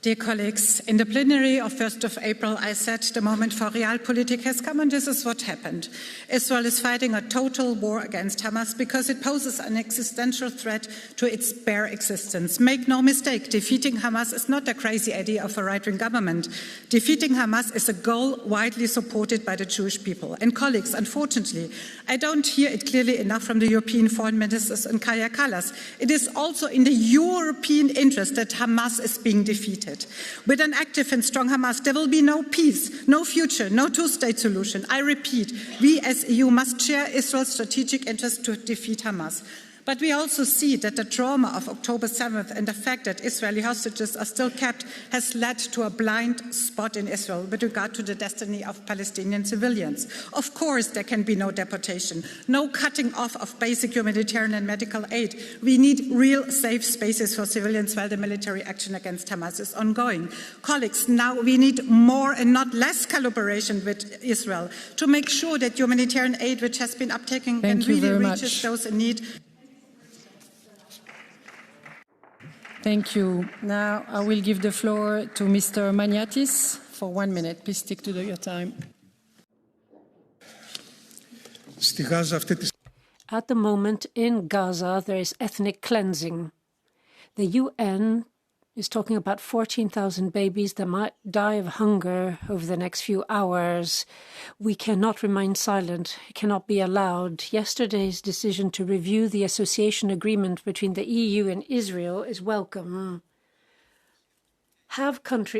Dear colleagues, in the plenary of 1st of April, I said the moment for realpolitik has come, and this is what happened. Israel is fighting a total war against Hamas because it poses an existential threat to its bare existence. Make no mistake, defeating Hamas is not a crazy idea of a right-wing government. Defeating Hamas is a goal widely supported by the Jewish people. And colleagues, unfortunately, I don't hear it clearly enough from the European foreign ministers and Kaja Kallas. It is also in the European interest that Hamas is being defeated. With an active and strong Hamas, there will be no peace, no future, no two-state solution. I repeat, we as EU must share Israel's strategic interest to defeat Hamas. But we also see that the trauma of October 7th and the fact that Israeli hostages are still kept has led to a blind spot in Israel with regard to the destiny of Palestinian civilians. Of course, there can be no deportation, no cutting off of basic humanitarian and medical aid. We need real safe spaces for civilians while the military action against Hamas is ongoing. Colleagues, now we need more and not less collaboration with Israel to make sure that humanitarian aid, which has been uptaken, and really reaches those in need. Thank you. Now I will give the floor to Mr. Maniatis for 1 minute. Please stick to your time. At the moment in Gaza, there is ethnic cleansing. The UN is talking about 14,000 babies that might die of hunger over the next few hours. We cannot remain silent. It cannot be allowed. Yesterday's decision to review the association agreement between the EU and Israel is welcome.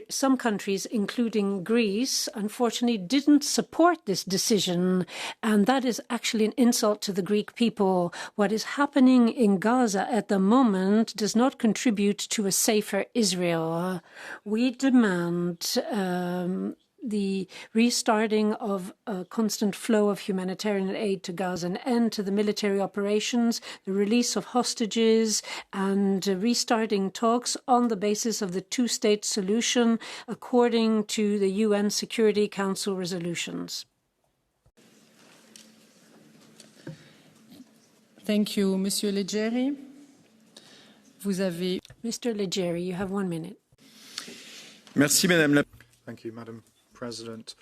Some countries, including Greece, unfortunately didn't support this decision, and that is actually an insult to the Greek people. What is happening in Gaza at the moment does not contribute to a safer Israel. We demand the restarting of a constant flow of humanitarian aid to Gaza, an end to the military operations, the release of hostages, and restarting talks on the basis of the two-state solution according to the UN Security Council resolutions. Thank you, Monsieur Leggeri. Mr. Leggeri, you have 1 minute. Merci, Madame la. Thank you, Madam President.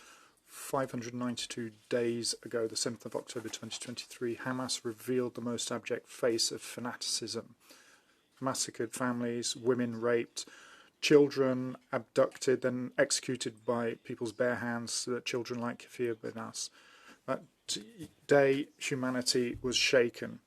592 days ago, the 7th of October 2023, Hamas revealed the most abject face of fanaticism. Massacred families, women raped, children abducted, then executed by people's bare hands, children like Kafir Benas. That day, humanity was shaken.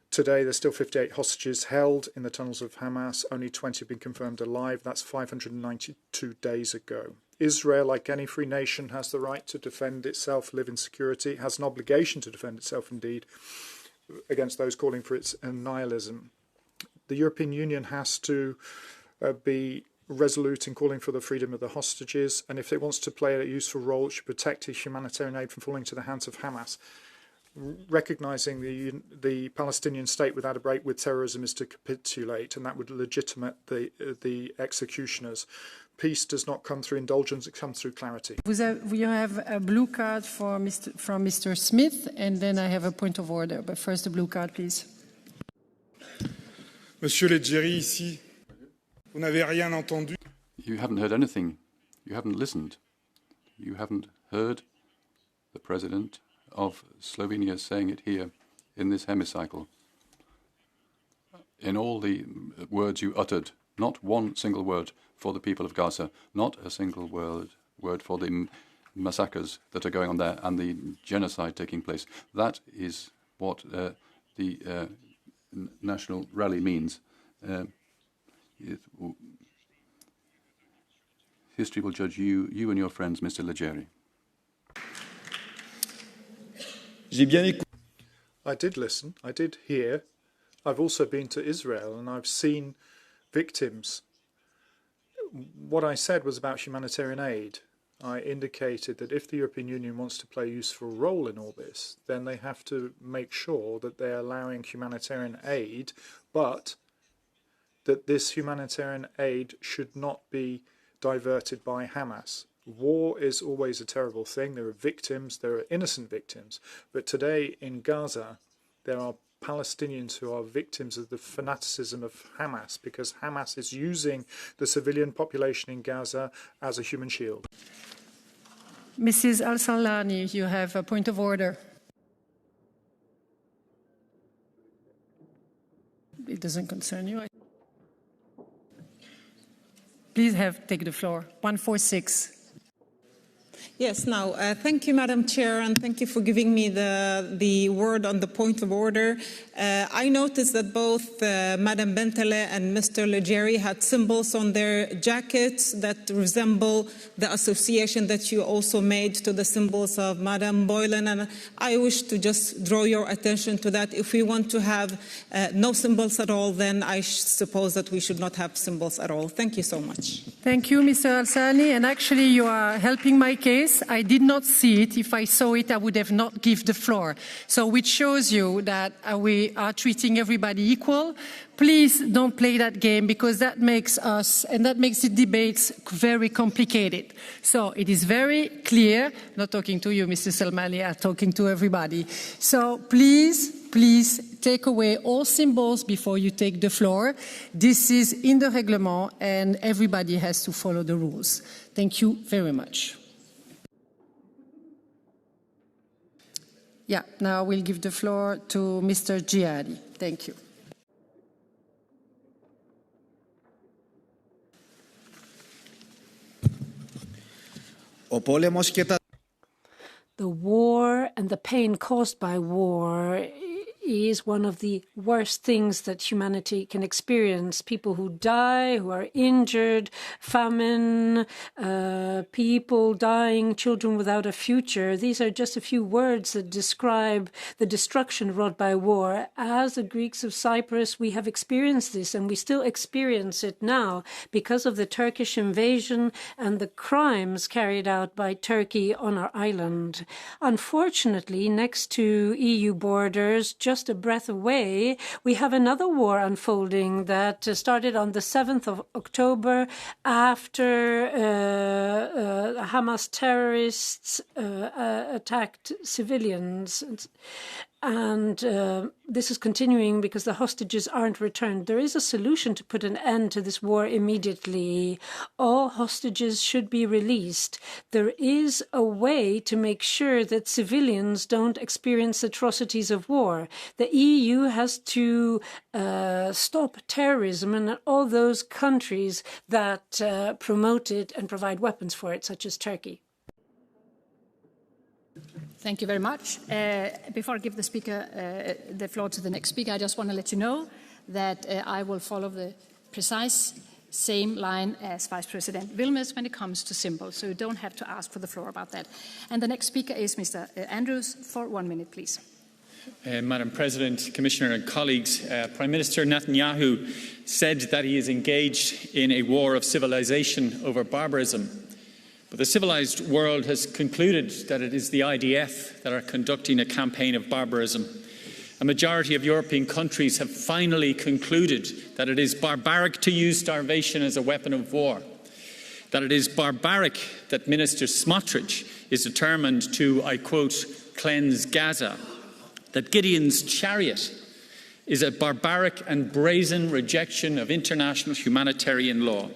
Today, there's still 58 hostages held in the tunnels of Hamas. Only 20 have been confirmed alive. That's 592 days ago. Israel, like any free nation, has the right to defend itself, live in security, has an obligation to defend itself, indeed, against those calling for its annihilism. The European Union has to be resolute in calling for the freedom of the hostages, and if it wants to play a useful role, it should protect humanitarian aid from falling into the hands of Hamas. Recognising the Palestinian state without a break with terrorism is to capitulate, and that would legitimate the executioners. Peace does not come through indulgence, it comes through clarity. We have a blue card from Mr. Smith, and then I have a point of order. But first, the blue card, please. Monsieur Leggeri, ici, vous n'avez rien entendu. You haven't heard anything. You haven't listened. You haven't heard the President of Slovenia saying it here in this hemicycle. In all the words you uttered, not one single word for the people of Gaza, not a single word for the massacres that are going on there and the genocide taking place. That is what the national rally means. History will judge you and your friends, Mr. Leggeri. I did listen, I did hear. I've also been to Israel and I've seen victims. What I said was about humanitarian aid. I indicated that if the European Union wants to play a useful role in all this, then they have to make sure that they're allowing humanitarian aid, but that this humanitarian aid should not be diverted by Hamas. War is always a terrible thing. There are victims, there are innocent victims. But today in Gaza, there are Palestinians who are victims of the fanaticism of Hamas because Hamas is using the civilian population in Gaza as a human shield. Mrs. Al-Salani, you have a point of order. It doesn't concern you. Please take the floor. 146. Yes, now, thank you, Madam Chair, and thank you for giving me the word on the point of order. I noticed that both Madam Bentele and Mr. Leggeri had symbols on their jackets that resemble the association that you also made to the symbols of Madam Boylan, and I wish to just draw your attention to that. If we want to have no symbols at all, then I suppose that we should not have symbols at all. Thank you so much. Thank you, Mr. Al-Sani, and actually you are helping my case. I did not see it. If I saw it, I would have not given the floor. So which shows you that we are treating everybody equal. Please don't play that game because that makes us and that makes the debates very complicated. So it is very clear, not talking to you, Mr. Salmani, I'm talking to everybody. So please take away all symbols before you take the floor. This is in the reglement and everybody has to follow the rules. Thank you very much. Yeah, now we'll give the floor to Mr. Jihadi. Thank you. Ο πόλεμος και τα... The war and the pain caused by war is one of the worst things that humanity can experience. People who die, who are injured, famine, people dying, children without a future. These are just a few words that describe the destruction wrought by war. As the Greeks of Cyprus, we have experienced this, and we still experience it now because of the Turkish invasion and the crimes carried out by Turkey on our island. Unfortunately, next to EU borders, just a breath away, we have another war unfolding that started on the 7th of October after Hamas terrorists attacked civilians. And this is continuing because the hostages aren't returned. There is a solution to put an end to this war immediately. All hostages should be released. There is a way to make sure that civilians don't experience atrocities of war. The EU has to stop terrorism in all those countries that promote it and provide weapons for it, such as Turkey. Thank you very much. Before I give the floor to the next speaker, I just want to let you know that I will follow the precise same line as Vice President Vilmos when it comes to symbols, so you don't have to ask for the floor about that. And the next speaker is Mr. Andrews for 1 minute, please. Madam President, Commissioner and colleagues, Prime Minister Netanyahu said that he is engaged in a war of civilization over barbarism. But the civilized world has concluded that it is the IDF that are conducting a campaign of barbarism. A majority of European countries have finally concluded that it is barbaric to use starvation as a weapon of war, that it is barbaric that Minister Smotrich is determined to, I quote, cleanse Gaza, that Gideon's chariot is a barbaric and brazen rejection of international humanitarian law.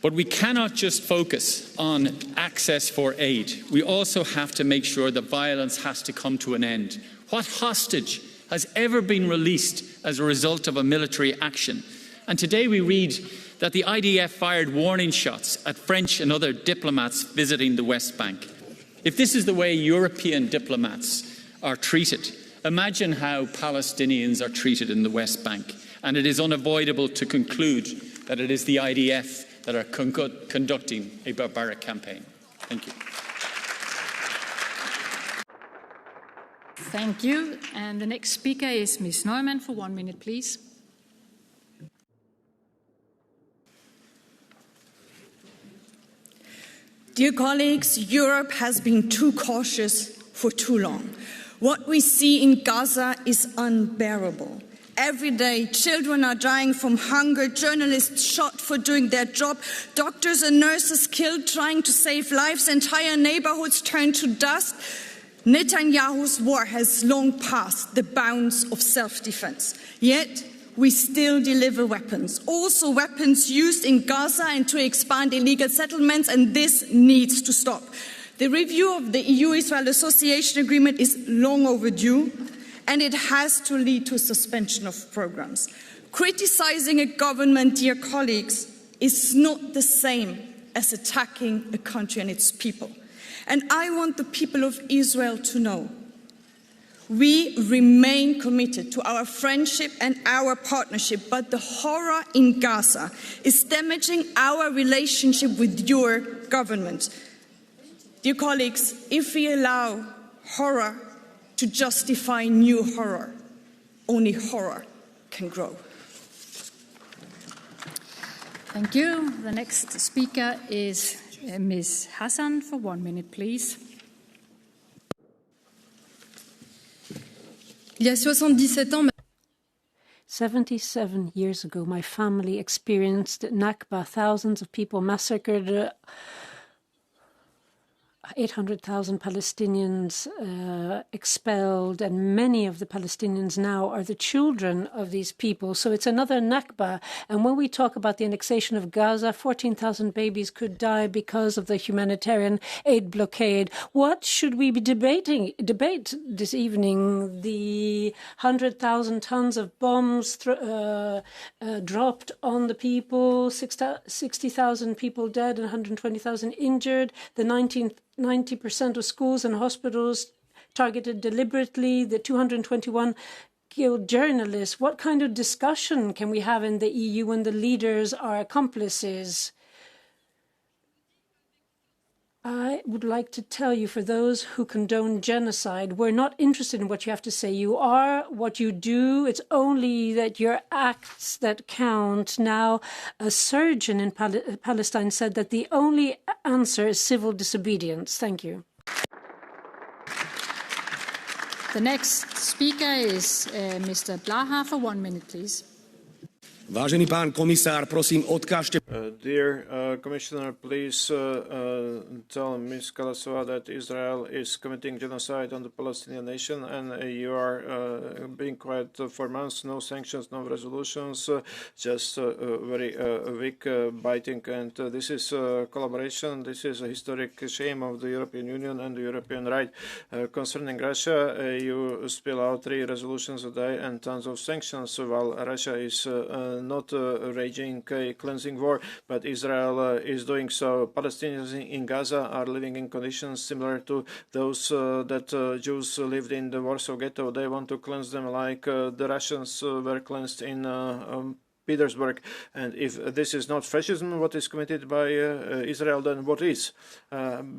But we cannot just focus on access for aid. We also have to make sure that violence has to come to an end. What hostage has ever been released as a result of a military action? And today we read that the IDF fired warning shots at French and other diplomats visiting the West Bank. If this is the way European diplomats are treated, imagine how Palestinians are treated in the West Bank. And it is unavoidable to conclude that it is the IDF that are conducting a barbaric campaign. Thank you. Thank you. And the next speaker is Ms. Neumann for 1 minute, please. Dear colleagues, Europe has been too cautious for too long. What we see in Gaza is unbearable. Every day, children are dying from hunger, journalists shot for doing their job, doctors and nurses killed trying to save lives, entire neighborhoods turned to dust. Netanyahu's war has long passed the bounds of self-defense. Yet, we still deliver weapons, also weapons used in Gaza and to expand illegal settlements, and this needs to stop. The review of the EU-Israel Association Agreement is long overdue, and it has to lead to a suspension of programs. Criticizing a government, dear colleagues, is not the same as attacking a country and its people. And I want the people of Israel to know we remain committed to our friendship and our partnership, but the horror in Gaza is damaging our relationship with your government. Dear colleagues, if we allow horror to justify new horror, only horror can grow. Thank you. The next speaker is Ms. Hassan for 1 minute, please. Il y a 77 ans, 77 years ago, my family experienced Nakba, thousands of people massacred, 800,000 Palestinians expelled, and many of the Palestinians now are the children of these people. So it's another Nakba. And when we talk about the annexation of Gaza, 14,000 babies could die because of the humanitarian aid blockade. What should we be debate this evening? The 100,000 tons of bombs dropped on the people, 60,000 people dead and 120,000 injured, the 90% of schools and hospitals targeted deliberately, the 221 killed journalists. What kind of discussion can we have in the EU when the leaders are accomplices? I would like to tell you, for those who condone genocide, we're not interested in what you have to say. You are what you do. It's only that your acts that count. Now, a surgeon in Palestine said that the only answer is civil disobedience. Thank you. The next speaker is Mr. Blaha for 1 minute, please. Vážený pán komisár, prosím, odkážte... Dear Commissioner, please tell Ms. Kalasova that Israel is committing genocide on the Palestinian nation, and you are being quiet for months. No sanctions, no resolutions, just very weak biting. And this is collaboration. This is a historic shame of the European Union and the European right. Concerning Russia, you spill out 3 resolutions a day and tons of sanctions, while Russia is not raging a cleansing war, but Israel is doing so. Palestinians in Gaza are living in conditions similar to those that Jews lived in the Warsaw Ghetto. They want to cleanse them like the Russians were cleansed in Petersburg. And if this is not fascism, what is committed by Israel, then what is?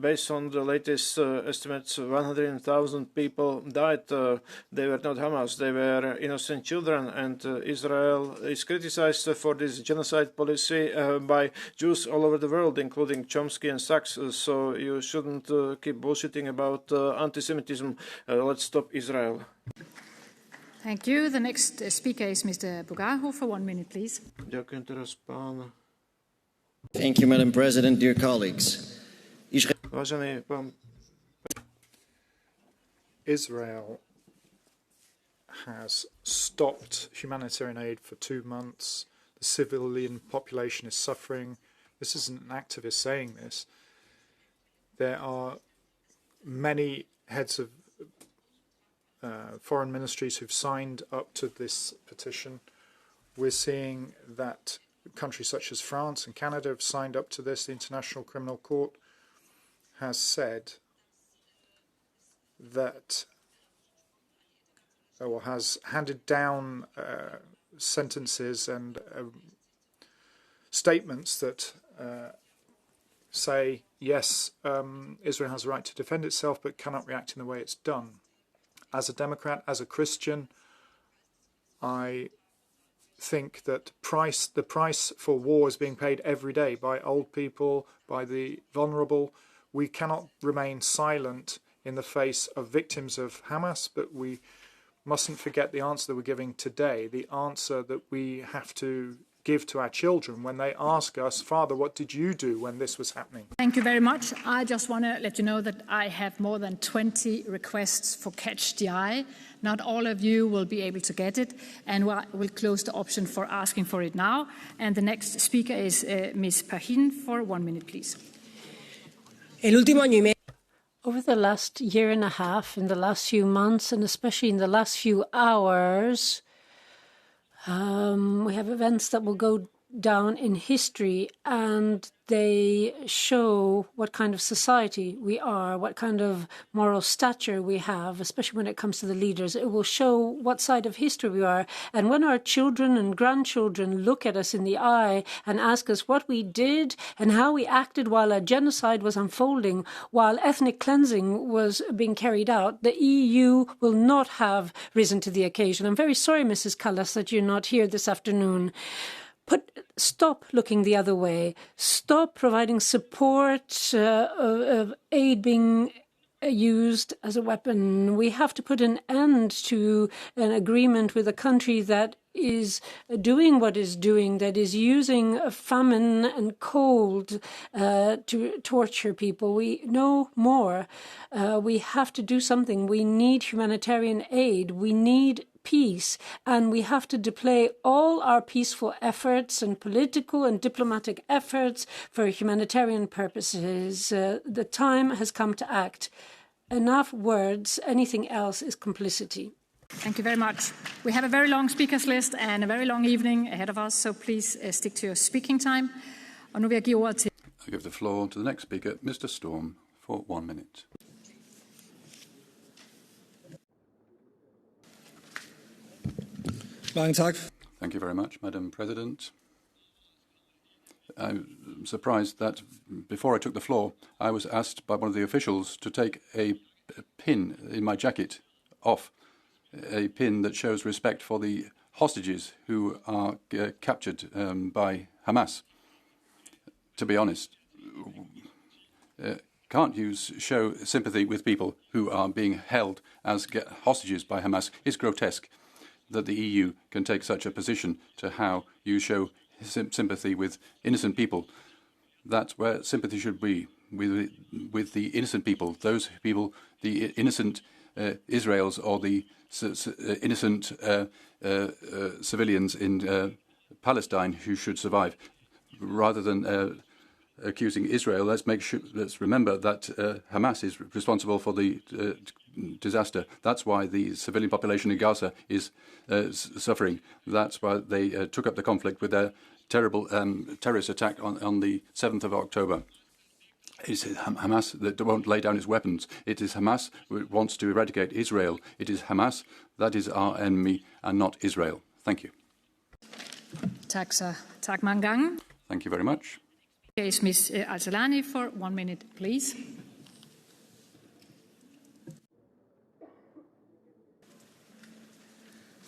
Based on the latest estimates, 100,000 people died. They were not Hamas, they were innocent children, and Israel is criticized for this genocide policy by Jews all over the world, including Chomsky and Sachs. So you shouldn't keep bullshitting about anti-Semitism. Let's stop Israel. Thank you. The next speaker is Mr. Bugaho for 1 minute, please. Thank you, Madam President, dear colleagues. Israel has stopped humanitarian aid for 2 months. The civilian population is suffering. This isn't an activist saying this. There are many heads of foreign ministries who've signed up to this petition. We're seeing that countries such as France and Canada have signed up to this. The International Criminal Court has said that, or has handed down sentences and statements that say, yes, Israel has a right to defend itself, but cannot react in the way it's done. As a Democrat, as a Christian, I think that the price for war is being paid every day by old people, by the vulnerable. We cannot remain silent in the face of victims of Hamas, but we mustn't forget the answer that we're giving today, the answer that we have to give to our children when they ask us, Father, what did you do when this was happening? Thank you very much. I just want to let you know that I have more than 20 requests for Catch the Eye. Not all of you will be able to get it, and we'll close the option for asking for it now. And the next speaker is Ms. Pahin for 1 minute, please. Over the last year and a half, in the last few months, and especially in the last few hours, we have events that will go down in history, and they show what kind of society we are, what kind of moral stature we have, especially when it comes to the leaders. It will show what side of history we are. And when our children and grandchildren look at us in the eye and ask us what we did and how we acted while a genocide was unfolding, while ethnic cleansing was being carried out, the EU will not have risen to the occasion. I'm very sorry, Mrs. Kallas, that you're not here this afternoon. Stop looking the other way. Stop providing support of aid being used as a weapon. We have to put an end to an agreement with a country that is doing what is doing, that is using famine and cold to torture people. We know more. We have to do something. We need humanitarian aid. We need peace, and we have to deploy all our peaceful efforts and political and diplomatic efforts for humanitarian purposes. The time has come to act. Enough words. Anything else is complicity. Thank you very much. We have a very long speakers list and a very long evening ahead of us, so please stick to your speaking time. Og nu vil jeg give ordet til... I give the floor to the next speaker, Mr. Storm, for 1 minute. Thank you very much, Madam President. I'm surprised that before I took the floor, I was asked by one of the officials to take a pin in my jacket off, a pin that shows respect for the hostages who are captured by Hamas. To be honest, can't you show sympathy with people who are being held as hostages by Hamas? It's grotesque that the EU can take such a position to how you show sympathy with innocent people. That's where sympathy should be, with the innocent people, those people, the innocent Israelis or the innocent civilians in Palestine who should survive. Rather than accusing Israel, let's remember that Hamas is responsible for the disaster. That's why the civilian population in Gaza is suffering. That's why they took up the conflict with their terrible terrorist attack on the 7th of October. It's Hamas that won't lay down its weapons. It is Hamas who wants to eradicate Israel. It is Hamas that is our enemy and not Israel. Thank you. Tak mange gange. Thank you very much. Is Ms. Al-Salani for 1 minute, please.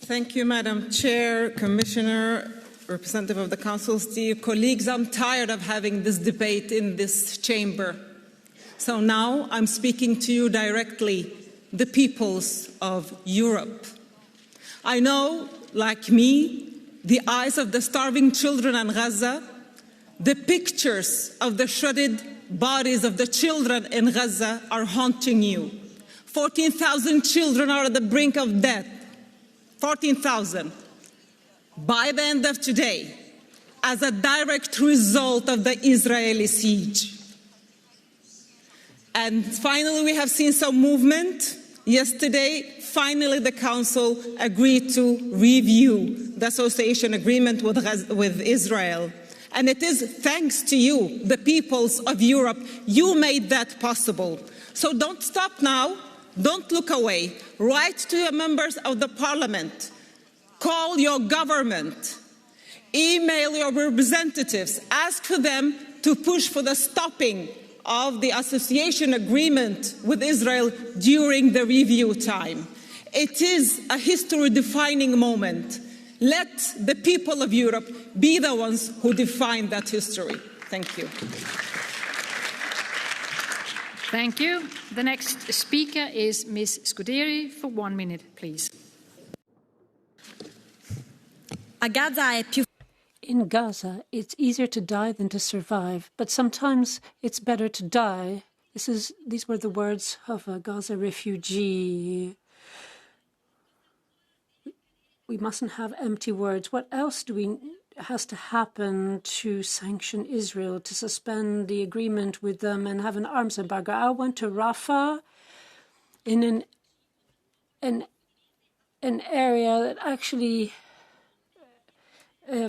Thank you, Madam Chair, Commissioner, representative of the Council, dear colleagues. I'm tired of having this debate in this chamber. So now I'm speaking to you directly, the peoples of Europe. I know, like me, the eyes of the starving children in Gaza, the pictures of the shredded bodies of the children in Gaza are haunting you. 14,000 children are at the brink of death. 14,000. By the end of today, as a direct result of the Israeli siege. And finally, we have seen some movement. Yesterday, finally, the Council agreed to review the association agreement with Israel. And it is thanks to you, the peoples of Europe, you made that possible. So don't stop now. Don't look away. Write to your members of the parliament. Call your government. Email your representatives. Ask for them to push for the stopping of the association agreement with Israel during the review time. It is a history-defining moment. Let the people of Europe be the ones who define that history. Thank you. Thank you. The next speaker is Ms. Scuderi for 1 minute, please. In Gaza, it's easier to die than to survive, but sometimes it's better to die. These were the words of a Gaza refugee. We mustn't have empty words. What else has to happen to sanction Israel, to suspend the agreement with them and have an arms embargo? I went to Rafah in an area that actually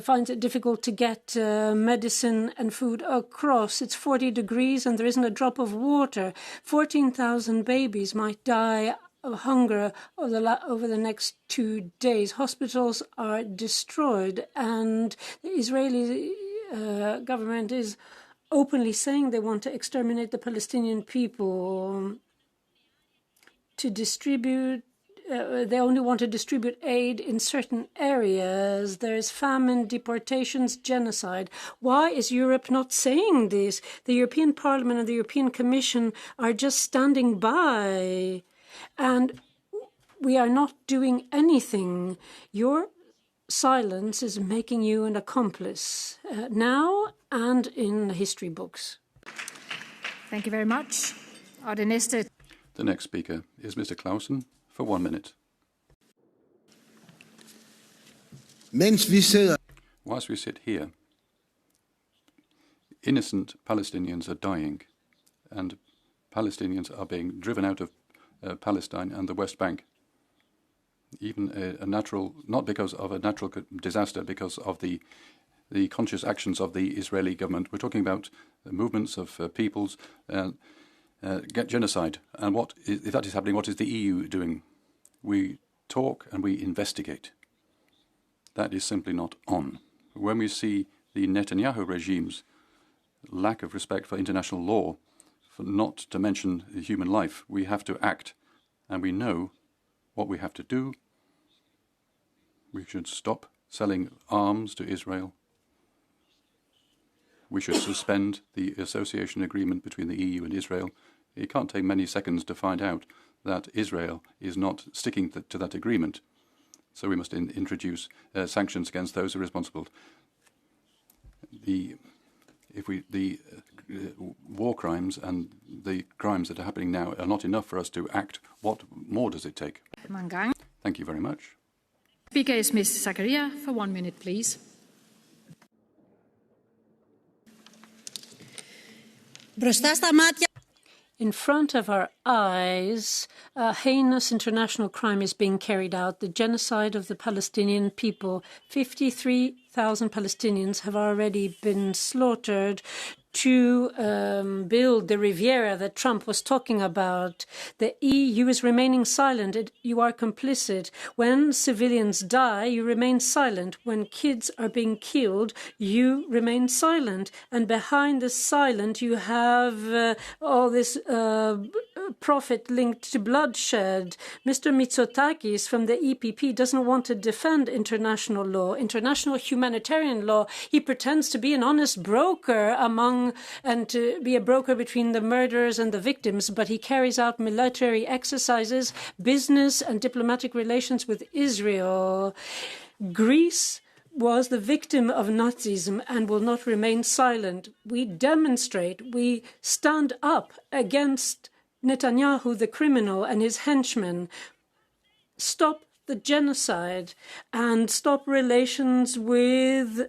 finds it difficult to get medicine and food across. It's 40 degrees and there isn't a drop of water. 14,000 babies might die of hunger over the next 2 days. Hospitals are destroyed, and the Israeli government is openly saying they want to exterminate the Palestinian people, to distribute they only want to distribute aid in certain areas. There's famine, deportations, genocide. Why is Europe not saying this? The European Parliament and the European Commission are just standing by, and we are not doing anything. Your silence is making you an accomplice now and in the history books. Thank you very much. The next speaker is Mr. Clausen for 1 minute. Whilst we sit here, innocent Palestinians are dying, and Palestinians are being driven out of Palestine and the West Bank. Even a natural, not because of a natural disaster, because of the conscious actions of the Israeli government. We're talking about movements of peoples, genocide. And if that is happening, what is the EU doing? We talk and we investigate. That is simply not on. When we see the Netanyahu regime's lack of respect for international law, for not to mention human life, we have to act. And we know what we have to do. We should stop selling arms to Israel. We should suspend the association agreement between the EU and Israel. It can't take many seconds to find out that Israel is not sticking to that agreement. So we must introduce sanctions against those who are responsible. The war crimes and the crimes that are happening now are not enough for us to act. What more does it take? Thank you very much. Speaker is Ms. Zakaria for 1 minute, please. In front of our eyes, a heinous international crime is being carried out, the genocide of the Palestinian people. 53,000 Palestinians have already been slaughtered to build the Riviera that Trump was talking about. The EU is remaining silent. You are complicit. When civilians die, you remain silent. When kids are being killed, you remain silent. And behind the silent, you have all this profit linked to bloodshed. Mr. Mitsotakis from the EPP doesn't want to defend international law, international humanitarian law. He pretends to be an honest broker and to be a broker between the murderers and the victims, but he carries out military exercises, business and diplomatic relations with Israel. Greece was the victim of Nazism and will not remain silent. We demonstrate, we stand up against Netanyahu, the criminal, and his henchmen. Stop the genocide and stop relations with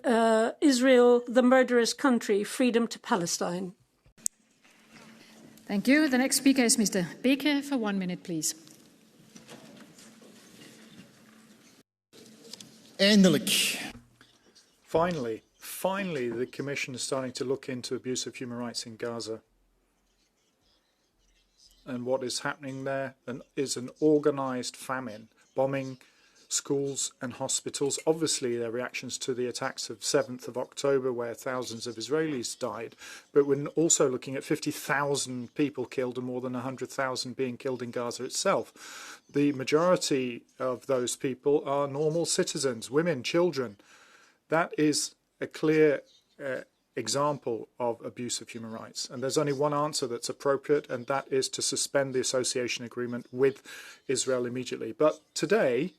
Israel, the murderous country. Freedom to Palestine. Thank you. The next speaker is Mr. Beke for 1 minute, please. Finally, the Commission is starting to look into abuse of human rights in Gaza. And what is happening there is an organised famine, bombing schools and hospitals. Obviously, their reactions to the attacks of 7th of October, where thousands of Israelis died. But we're also looking at 50,000 people killed and more than 100,000 being killed in Gaza itself. The majority of those people are normal citizens, women, children. That is a clear example of abuse of human rights. And there's only one answer that's appropriate, and that is to suspend the association agreement with Israel immediately. But today,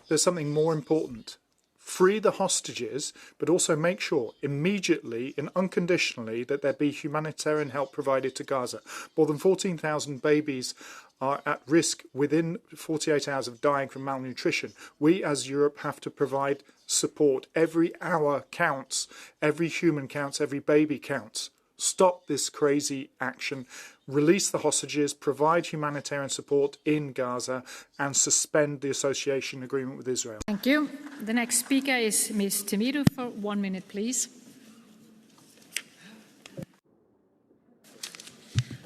there's something more important. Free the hostages, but also make sure immediately and unconditionally that there be humanitarian help provided to Gaza. More than 14,000 babies are at risk within 48 hours of dying from malnutrition. We as Europe have to provide support. Every hour counts, every human counts, every baby counts. Stop this crazy action, release the hostages, provide humanitarian support in Gaza, and suspend the association agreement with Israel. Thank you. The next speaker is Ms. Temiru for 1 minute, please.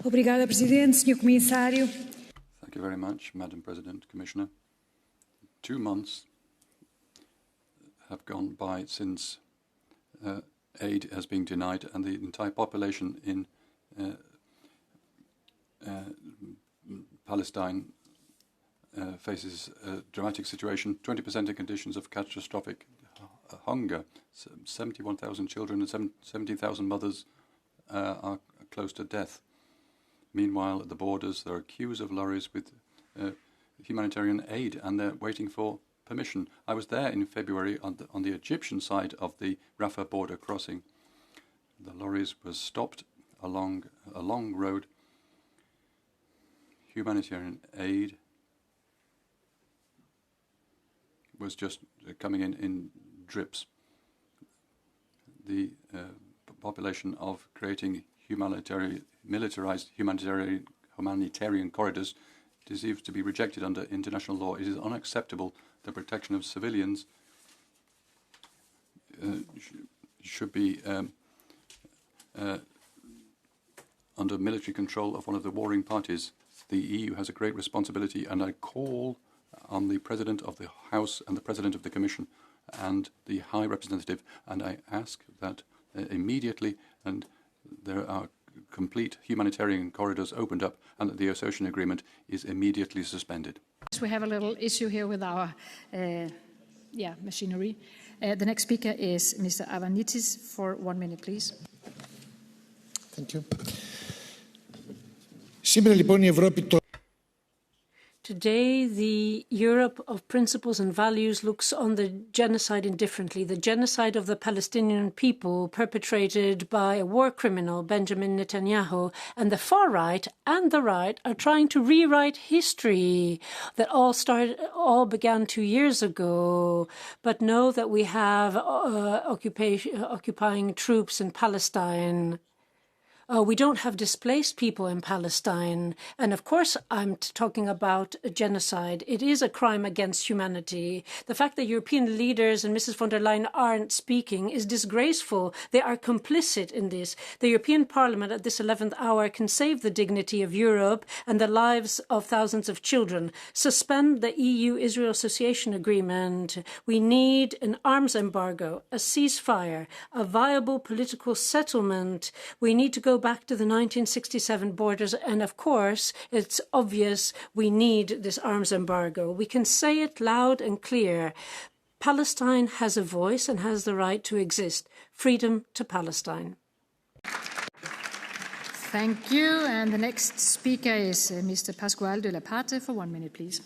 Obrigada, Presidente, Senhor Comissário. Thank you very much, Madam President, Commissioner. 2 months have gone by since aid has been denied, and the entire population in Palestine faces a dramatic situation, 20% in conditions of catastrophic hunger. 71,000 children and 70,000 mothers are close to death. Meanwhile, at the borders, there are queues of lorries with humanitarian aid, and they're waiting for permission. I was there in February on the Egyptian side of the Rafah border crossing. The lorries were stopped along a long road. Humanitarian aid was just coming in drips. The population of creating militarized humanitarian corridors deserves to be rejected under international law. It is unacceptable. The protection of civilians should be under military control of one of the warring parties. The EU has a great responsibility, and I call on the President of the House and the President of the Commission and the High Representative, and I ask that immediately and there are complete humanitarian corridors opened up and that the association agreement is immediately suspended. We have a little issue here with our machinery. The next speaker is Mr. Avanitis for 1 minute, please. Thank you. Σήμερα λοιπόν η Ευρώπη Today, the Europe of principles and values looks on the genocide indifferently, the genocide of the Palestinian people perpetrated by a war criminal, Benjamin Netanyahu, and the far right and the right are trying to rewrite history that all began 2 years ago, but know that we have occupying troops in Palestine. We don't have displaced people in Palestine. And of course, I'm talking about a genocide. It is a crime against humanity. The fact that European leaders and Mrs. von der Leyen aren't speaking is disgraceful. They are complicit in this. The European Parliament at this 11th hour can save the dignity of Europe and the lives of thousands of children. Suspend the EU-Israel Association Agreement. We need an arms embargo, a ceasefire, a viable political settlement. We need to go back to the 1967 borders, and of course, it's obvious we need this arms embargo. We can say it loud and clear. Palestine has a voice and has the right to exist. Freedom to Palestine. Thank you. And the next speaker is Mr. Pascual de la Parte for 1 minute, please.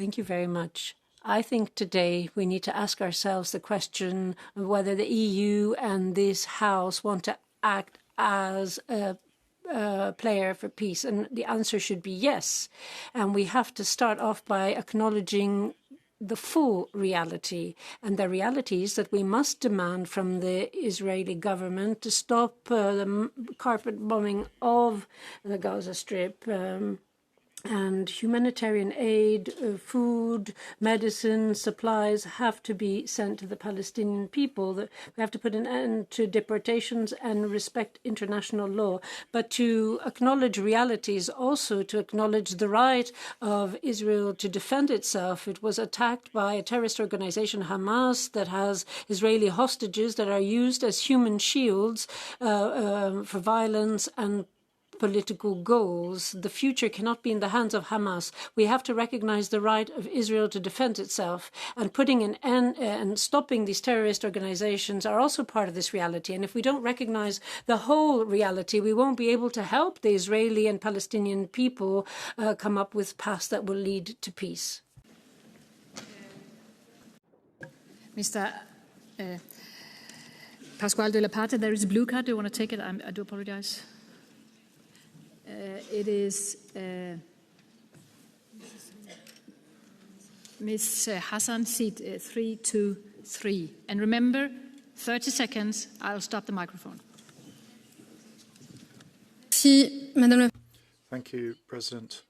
Thank you very much. I think today we need to ask ourselves the question of whether the EU and this House want to act as a player for peace. And the answer should be yes. And we have to start off by acknowledging the full reality. And the reality is that we must demand from the Israeli government to stop the carpet bombing of the Gaza Strip. And humanitarian aid, food, medicine, supplies have to be sent to the Palestinian people. We have to put an end to deportations and respect international law. But to acknowledge realities, also to acknowledge the right of Israel to defend itself. It was attacked by a terrorist organization, Hamas, that has Israeli hostages that are used as human shields for violence and political goals. The future cannot be in the hands of Hamas. We have to recognize the right of Israel to defend itself, and putting an end and stopping these terrorist organizations are also part of this reality. And if we don't recognize the whole reality, we won't be able to help the Israeli and Palestinian people come up with paths that will lead to peace. Mr. Pascual de la Parte, there is a blue card. Do you want to take it? I do apologize. It is Ms. Hassan, seat 323. And remember, 30 seconds, I'll stop the microphone. Thank you, President.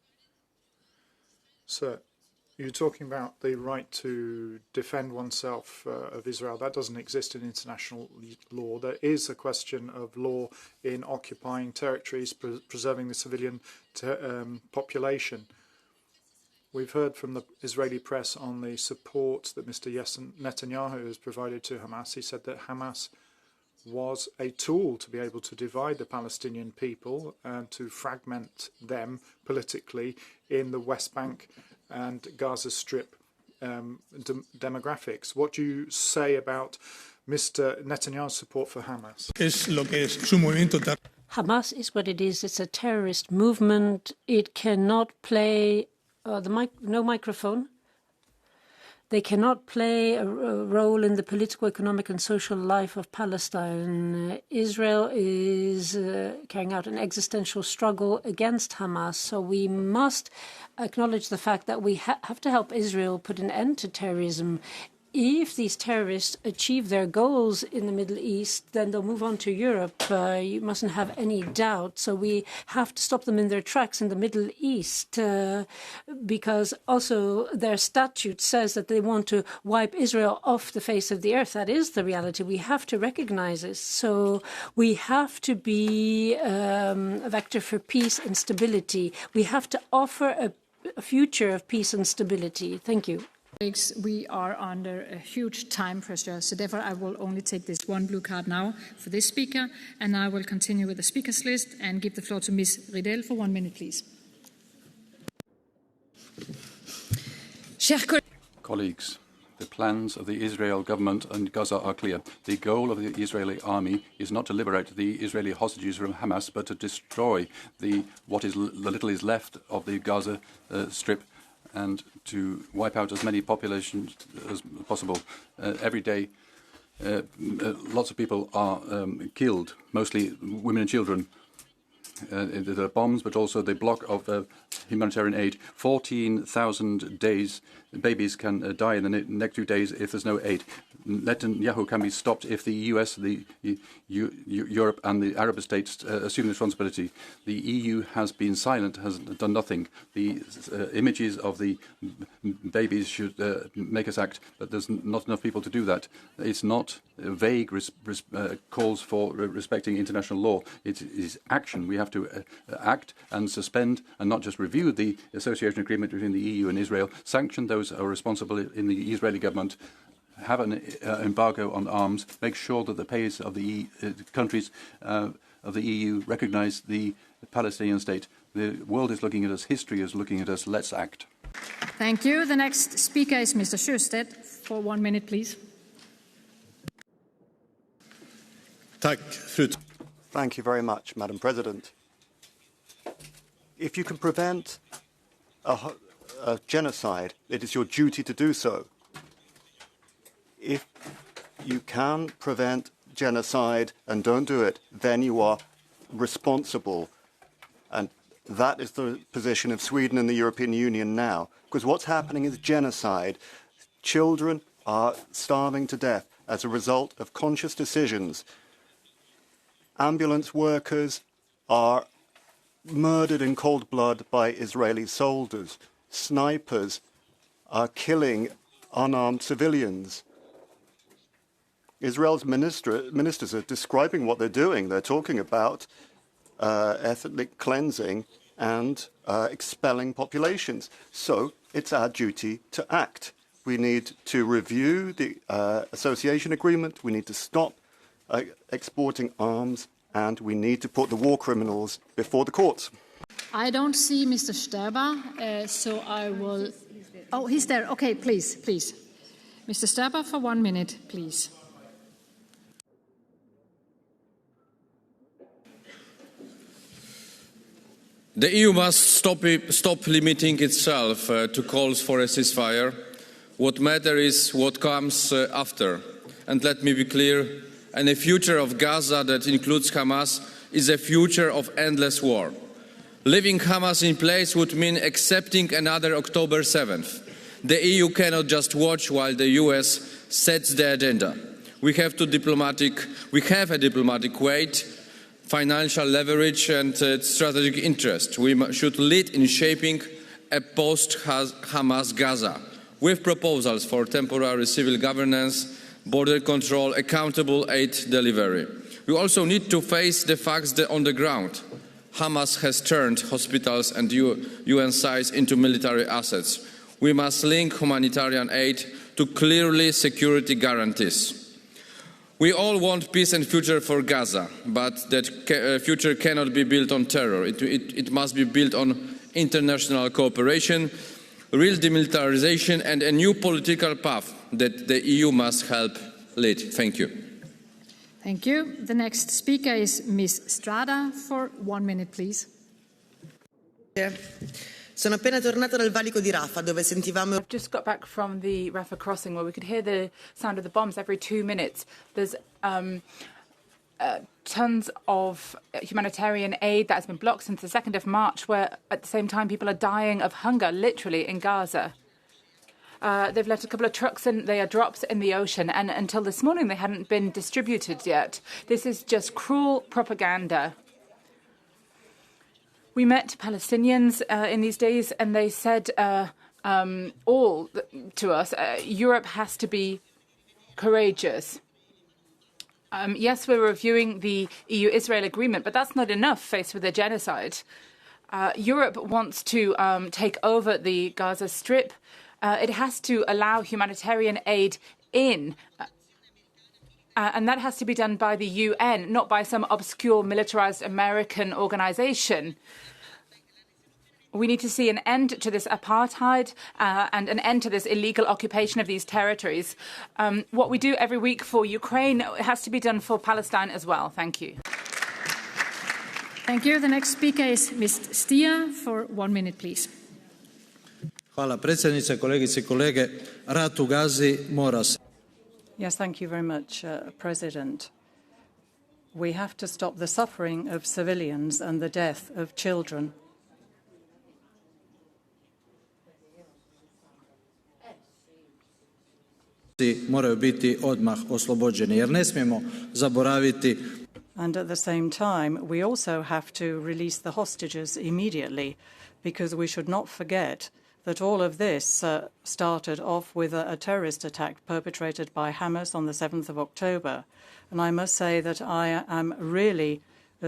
Sir, you're talking about the right to defend oneself of Israel. That doesn't exist in international law. There is a question of law in occupying territories, preserving the civilian population. We've heard from the Israeli press on the support that Mr. Netanyahu has provided to Hamas. He said that Hamas was a tool to be able to divide the Palestinian people and to fragment them politically in the West Bank and Gaza Strip demographics. What do you say about Mr. Netanyahu's support for Hamas? Hamas is what it is. It's a terrorist movement. It cannot play no microphone. They cannot play a role in the political, economic, and social life of Palestine. Israel is carrying out an existential struggle against Hamas. So we must acknowledge the fact that we have to help Israel put an end to terrorism. If these terrorists achieve their goals in the Middle East, then they'll move on to Europe. You mustn't have any doubt. So we have to stop them in their tracks in the Middle East because also their statute says that they want to wipe Israel off the face of the earth. That is the reality. We have to recognize this. So we have to be a vector for peace and stability. We have to offer a future of peace and stability. Thank you. We are under a huge time pressure, so therefore I will only take this one blue card now for this speaker, and I will continue with the speakers list and give the floor to Ms. Riedel for 1 minute, please. Colleagues, the plans of the Israel government and Gaza are clear. The goal of the Israeli army is not to liberate the Israeli hostages from Hamas, but to destroy what little is left of the Gaza Strip, and to wipe out as many populations as possible. Every day, lots of people are killed, mostly women and children. The bombs, but also the block of humanitarian aid. 14,000 babies can die in the next 2 days if there's no aid. Netanyahu can be stopped if the US, Europe and the Arab states assume responsibility. The EU has been silent, has done nothing. The images of the babies should make us act, but there's not enough people to do that. It's not vague calls for respecting international law. It is action. We have to act and suspend and not just review the association agreement between the EU and Israel, sanction those who are responsible in the Israeli government, have an embargo on arms, make sure that the pays of the countries of the EU recognise the Palestinian state. The world is looking at us, history is looking at us, let's act. Thank you. The next speaker is Mr. Sjöstedt for 1 minute, please. Thank you very much, Madam President. If you can prevent a genocide, it is your duty to do so. If you can prevent genocide and don't do it, then you are responsible. And that is the position of Sweden and the European Union now. Because what's happening is genocide. Children are starving to death as a result of conscious decisions. Ambulance workers are murdered in cold blood by Israeli soldiers. Snipers are killing unarmed civilians. Israel's ministers are describing what they're doing. They're talking about ethnic cleansing and expelling populations. So it's our duty to act. We need to review the association agreement. We need to stop exporting arms, and we need to put the war criminals before the courts. I don't see Mr. Sterber, so I will... Oh, he's there. Okay, please. Mr. Sterber for 1 minute, please. The EU must stop limiting itself to calls for a ceasefire. What matters is what comes after. And let me be clear, and a future of Gaza that includes Hamas is a future of endless war. Leaving Hamas in place would mean accepting another October 7th. The EU cannot just watch while the US sets the agenda. We have a diplomatic weight, financial leverage and strategic interest. We should lead in shaping a post-Hamas Gaza with proposals for temporary civil governance, border control, accountable aid delivery. We also need to face the facts on the ground. Hamas has turned hospitals and UN sites into military assets. We must link humanitarian aid to clearly security guarantees. We all want peace and future for Gaza, but that future cannot be built on terror. It must be built on international cooperation, real demilitarization, and a new political path that the EU must help lead. Thank you. Thank you. The next speaker is Ms. Strada for 1 minute, please. Sono appena tornata dal valico di Rafah, dove sentivamo... I've just got back from the Rafah crossing where we could hear the sound of the bombs every 2 minutes. There's tons of humanitarian aid that has been blocked since the 2nd of March, where at the same time people are dying of hunger, literally, in Gaza. They've let a couple of trucks in, they are drops in the ocean, and until this morning they hadn't been distributed yet. This is just cruel propaganda. We met Palestinians in these days, and they said all to us, Europe has to be courageous. Yes, we're reviewing the EU-Israel agreement, but that's not enough faced with a genocide. Europe wants to take over the Gaza Strip. It has to allow humanitarian aid in. And that has to be done by the UN, not by some obscure militarized American organization. We need to see an end to this apartheid and an end to this illegal occupation of these territories. What we do every week for Ukraine has to be done for Palestine as well. Thank you. Thank you. The next speaker is Ms. Stier for 1 minute, please. Hvala predsjednice, kolegice I kolege. Rat u Gazi mora se. Yes, thank you very much, President. We have to stop the suffering of civilians and the death of children. Moraju biti odmah oslobođeni, jer ne smijemo zaboraviti. And at the same time, we also have to release the hostages immediately, because we should not forget that all of this started off with a terrorist attack perpetrated by Hamas on the 7th of October. And I must say that I am really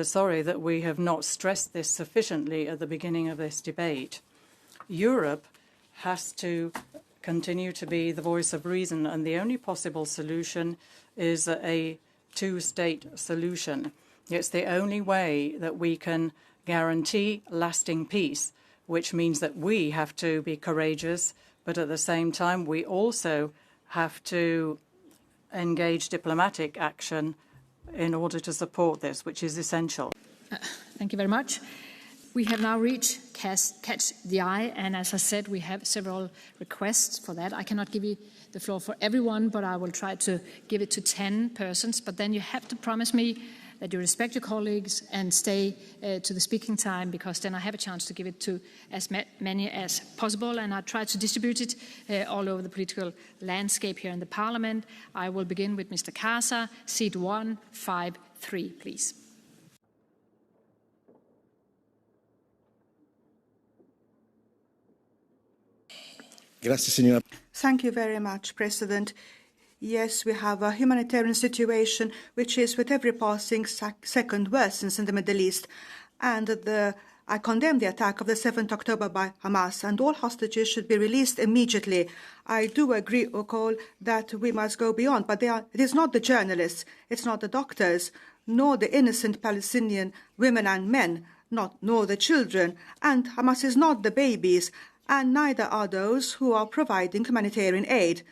sorry that we have not stressed this sufficiently at the beginning of this debate. Europe has to continue to be the voice of reason, and the only possible solution is a two-state solution. It's the only way that we can guarantee lasting peace, which means that we have to be courageous, but at the same time we also have to engage diplomatic action in order to support this, which is essential. Thank you very much. We have now reached Catch the Eye, and as I said, we have several requests for that. I cannot give you the floor for everyone, but I will try to give it to 10 persons. But then you have to promise me that you respect your colleagues and stay to the speaking time, because then I have a chance to give it to as many as possible, and I try to distribute it all over the political landscape here in the Parliament. I will begin with Mr. Casa, seat 153, please. Thank you very much, President. Yes, we have a humanitarian situation which is with every passing second worsens in the Middle East. And I condemn the attack of the 7th October by Hamas, and all hostages should be released immediately. I do agree, Okol, that we must go beyond, but it is not the journalists, it's not the doctors, nor the innocent Palestinian women and men, nor the children, and Hamas is not the babies, and neither are those who are providing humanitarian aid.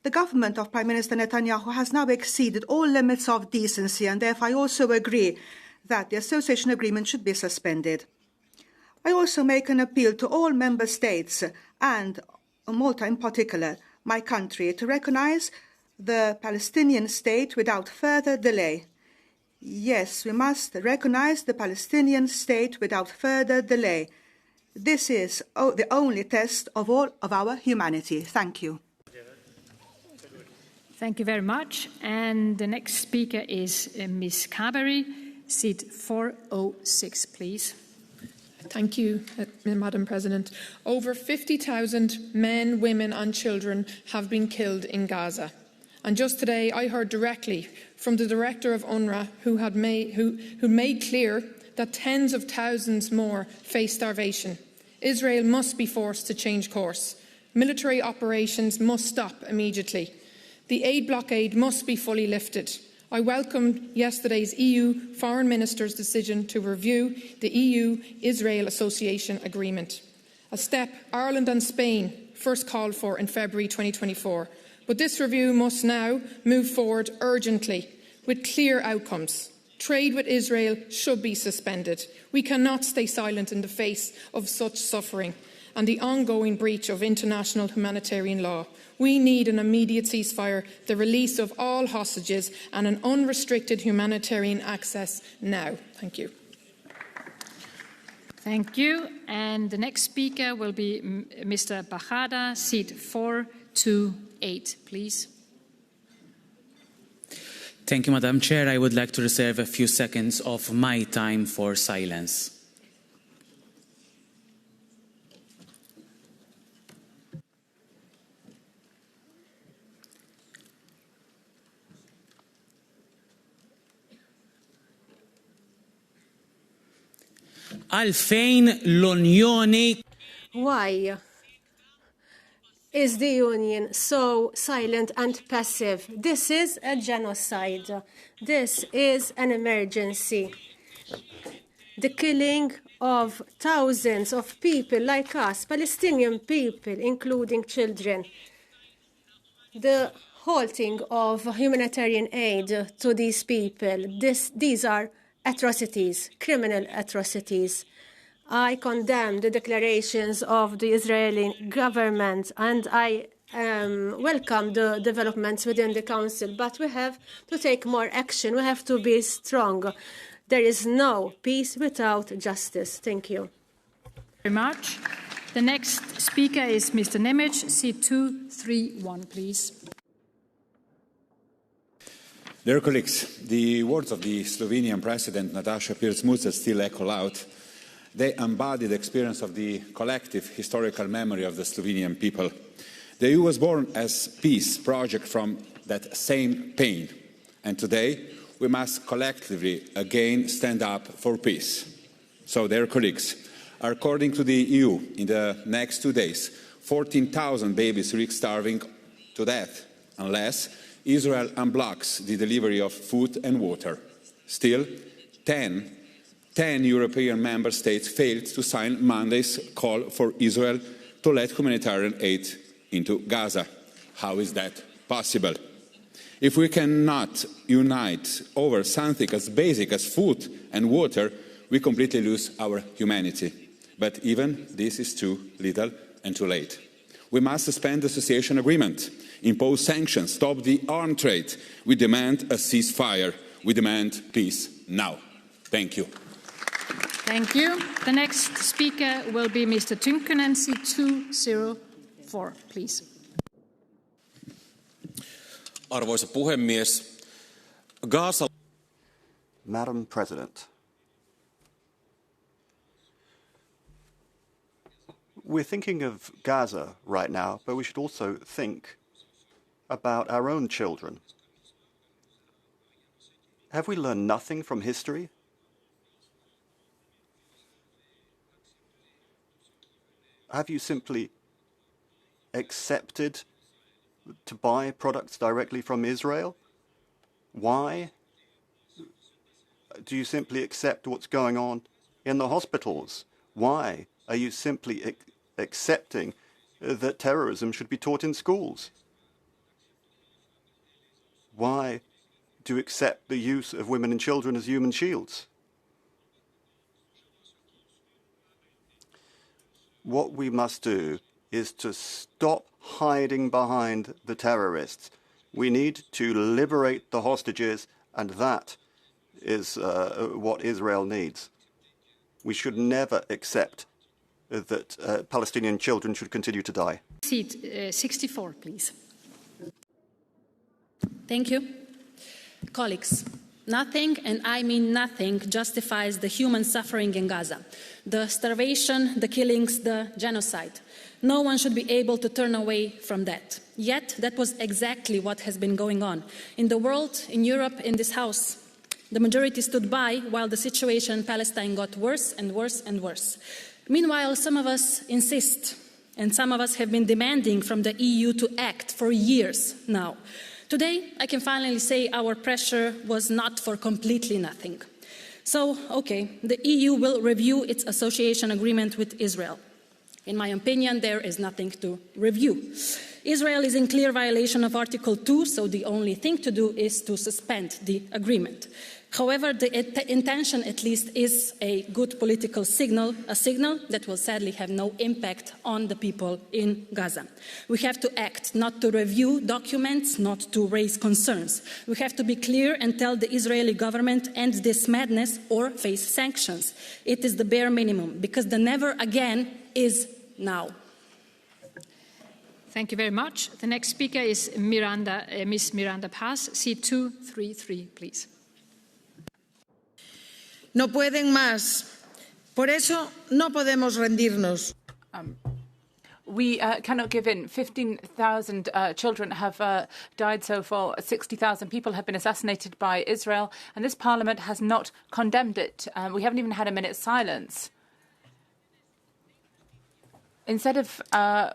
The government of Prime Minister Netanyahu has now exceeded all limits of decency, and therefore I also agree that the association agreement should be suspended. I also make an appeal to all member states, and Malta in particular, my country, to recognise the Palestinian state without further delay. Yes, we must recognise the Palestinian state without further delay. This is the only test of all of our humanity. Thank you. Thank you very much. And the next speaker is Ms. Carberry, seat 406, please. Thank you, Madam President. Over 50,000 men, women and children have been killed in Gaza. And just today I heard directly from the director of UNRWA who made clear that tens of thousands more face starvation. Israel must be forced to change course. Military operations must stop immediately. The aid blockade must be fully lifted. I welcomed yesterday's EU Foreign Minister's decision to review the EU-Israel Association Agreement, a step Ireland and Spain first called for in February 2024. But this review must now move forward urgently with clear outcomes. Trade with Israel should be suspended. We cannot stay silent in the face of such suffering and the ongoing breach of international humanitarian law. We need an immediate ceasefire, the release of all hostages and an unrestricted humanitarian access now. Thank you. Thank you. And the next speaker will be Mr. Bajada, seat 428, please. Thank you, Madam Chair. I would like to reserve a few seconds of my time for silence. Għalfejn l-Unjoni. Why is the Union so silent and passive? This is a genocide. This is an emergency. The killing of thousands of people like us, Palestinian people, including children. The halting of humanitarian aid to these people. These are atrocities, criminal atrocities. I condemn the declarations of the Israeli government and I welcome the developments within the Council, but we have to take more action. We have to be strong. There is no peace without justice. Thank you. Very much. The next speaker is Mr. Nemec, seat 231, please. Dear colleagues, the words of the Slovenian President Nataša Pirc-Musec still echo loud. They embody the experience of the collective historical memory of the Slovenian people. The EU was born as a peace project from that same pain. And today, we must collectively again stand up for peace. So, dear colleagues, according to the EU, in the next 2 days, 14,000 babies risk starving to death unless Israel unblocks the delivery of food and water. Still, 10 European member states failed to sign Monday's call for Israel to let humanitarian aid into Gaza. How is that possible? If we cannot unite over something as basic as food and water, we completely lose our humanity. But even this is too little and too late. We must suspend the association agreement, impose sanctions, stop the arms trade. We demand a ceasefire. We demand peace now. Thank you. Thank you. The next speaker will be Mr. Tynkkynen, seat 204, please. Arvoisa puhemies, Gaza. Madam President, we're thinking of Gaza right now, but we should also think about our own children. Have we learned nothing from history? Have you simply accepted to buy products directly from Israel? Why? Do you simply accept what's going on in the hospitals? Why are you simply accepting that terrorism should be taught in schools? Why do you accept the use of women and children as human shields? What we must do is to stop hiding behind the terrorists. We need to liberate the hostages, and that is what Israel needs. We should never accept that Palestinian children should continue to die. Seat 64, please. Thank you. Colleagues, nothing, and I mean nothing, justifies the human suffering in Gaza. The starvation, the killings, the genocide. No one should be able to turn away from that. Yet, that was exactly what has been going on. In the world, in Europe, in this House, the majority stood by while the situation in Palestine got worse and worse and worse. Meanwhile, some of us insist, and some of us have been demanding from the EU to act for years now, Today, I can finally say our pressure was not for completely nothing. So, okay, the EU will review its association agreement with Israel. In my opinion, there is nothing to review. Israel is in clear violation of Article 2, so the only thing to do is to suspend the agreement. However, the intention at least is a good political signal, a signal that will sadly have no impact on the people in Gaza. We have to act, not to review documents, not to raise concerns. We have to be clear and tell the Israeli government end this madness or face sanctions. It is the bare minimum, because the never again is now. Thank you very much. The next speaker is Ms. Miranda Paz, seat 233, please. No pueden más. Por eso no podemos rendirnos. We cannot give in. 15,000 children have died so far. 60,000 people have been assassinated by Israel, and this parliament has not condemned it. We haven't even had a minute's silence. Instead of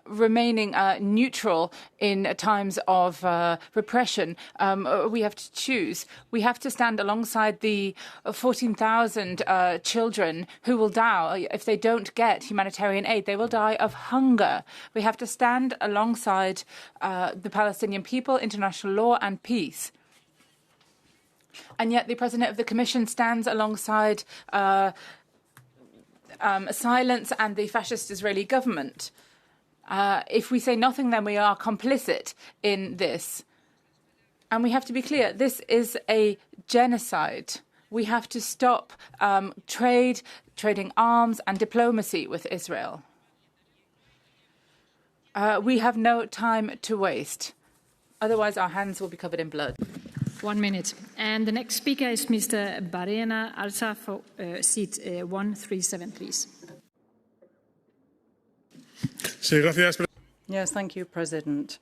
remaining neutral in times of repression, we have to choose. We have to stand alongside the 14,000 children who will die if they don't get humanitarian aid. They will die of hunger. We have to stand alongside the Palestinian people, international law and peace. And yet the President of the Commission stands alongside silence and the fascist Israeli government. If we say nothing, then we are complicit in this. And we have to be clear, this is a genocide. We have to stop trading arms and diplomacy with Israel. We have no time to waste. Otherwise, our hands will be covered in blood. 1 minute. And the next speaker is Mr. Barena Alsa for seat 137, please. Yes, thank you, President.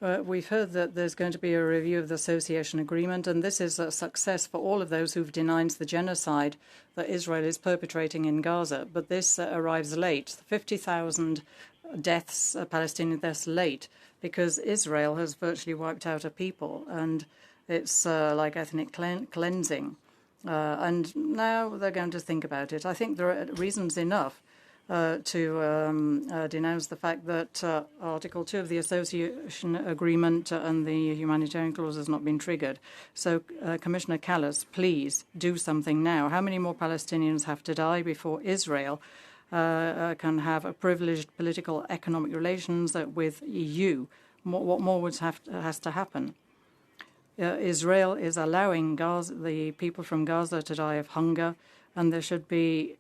We've heard that there's going to be a review of the association agreement, and this is a success for all of those who've denounced the genocide that Israel is perpetrating in Gaza. But this arrives late. 50,000 deaths, Palestinian deaths, late, because Israel has virtually wiped out a people, and it's like ethnic cleansing. And now they're going to think about it. I think there are reasons enough to denounce the fact that Article 2 of the Association Agreement and the humanitarian clause has not been triggered. So, Commissioner Kallas, please do something now. How many more Palestinians have to die before Israel can have a privileged political economic relations with EU? What more has to happen? Israel is allowing the people from Gaza to die of hunger, and there should be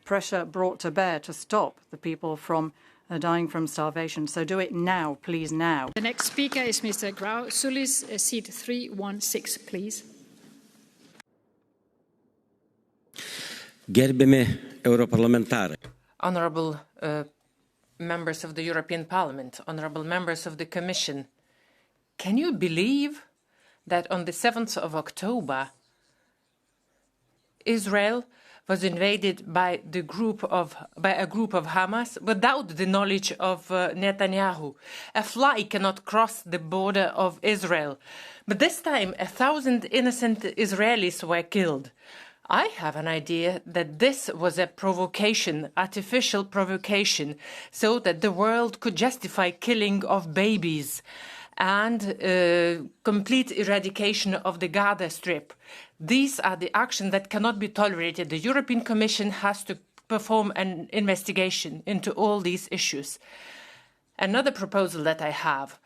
pressure brought to bear to stop the people from dying from starvation. So do it now, please, now. The next speaker is Mr. Grau Sulis, seat 316, please. Honourable members of the European Parliament, honourable members of the Commission, can you believe that on the 7th of October, Israel was invaded by a group of Hamas without the knowledge of Netanyahu? A fly cannot cross the border of Israel. But this time, 1,000 innocent Israelis were killed. I have an idea that this was a provocation, artificial provocation, so that the world could justify killing of babies and complete eradication of the Gaza Strip. These are the actions that cannot be tolerated. The European Commission has to perform an investigation into all these issues. Another proposal that I have: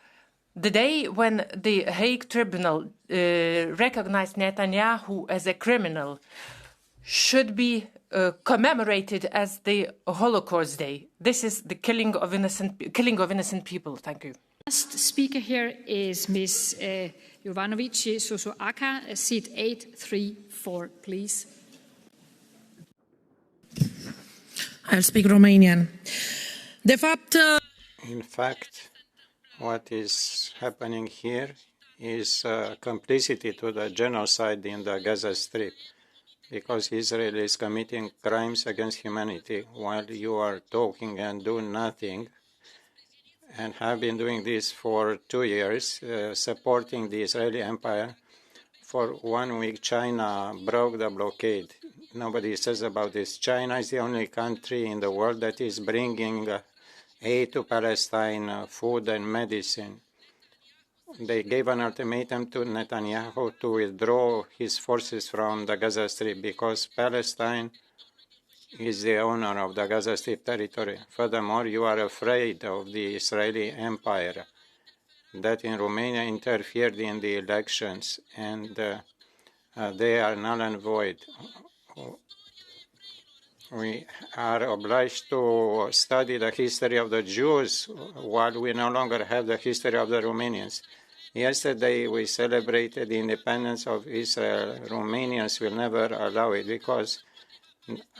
the day when the Hague Tribunal recognized Netanyahu as a criminal should be commemorated as the Holocaust Day. This is the killing of innocent people. Thank you. Last speaker here is Ms. Jovanovic Szłapka, seat 834, please. I'll speak Romanian. In fact, what is happening here is complicity to the genocide in the Gaza Strip, because Israel is committing crimes against humanity while you are talking and do nothing. and have been doing this for 2 years, supporting the Israeli empire. For 1 week, China broke the blockade. Nobody says about this. China is the only country in the world that is bringing aid to Palestine, food and medicine. They gave an ultimatum to Netanyahu to withdraw his forces from the Gaza Strip because Palestine is the owner of the Gaza Strip territory. Furthermore, you are afraid of the Israeli empire that in Romania interfered in the elections, and they are null and void. We are obliged to study the history of the Jews while we no longer have the history of the Romanians. Yesterday, we celebrated the independence of Israel. Romanians will never allow it because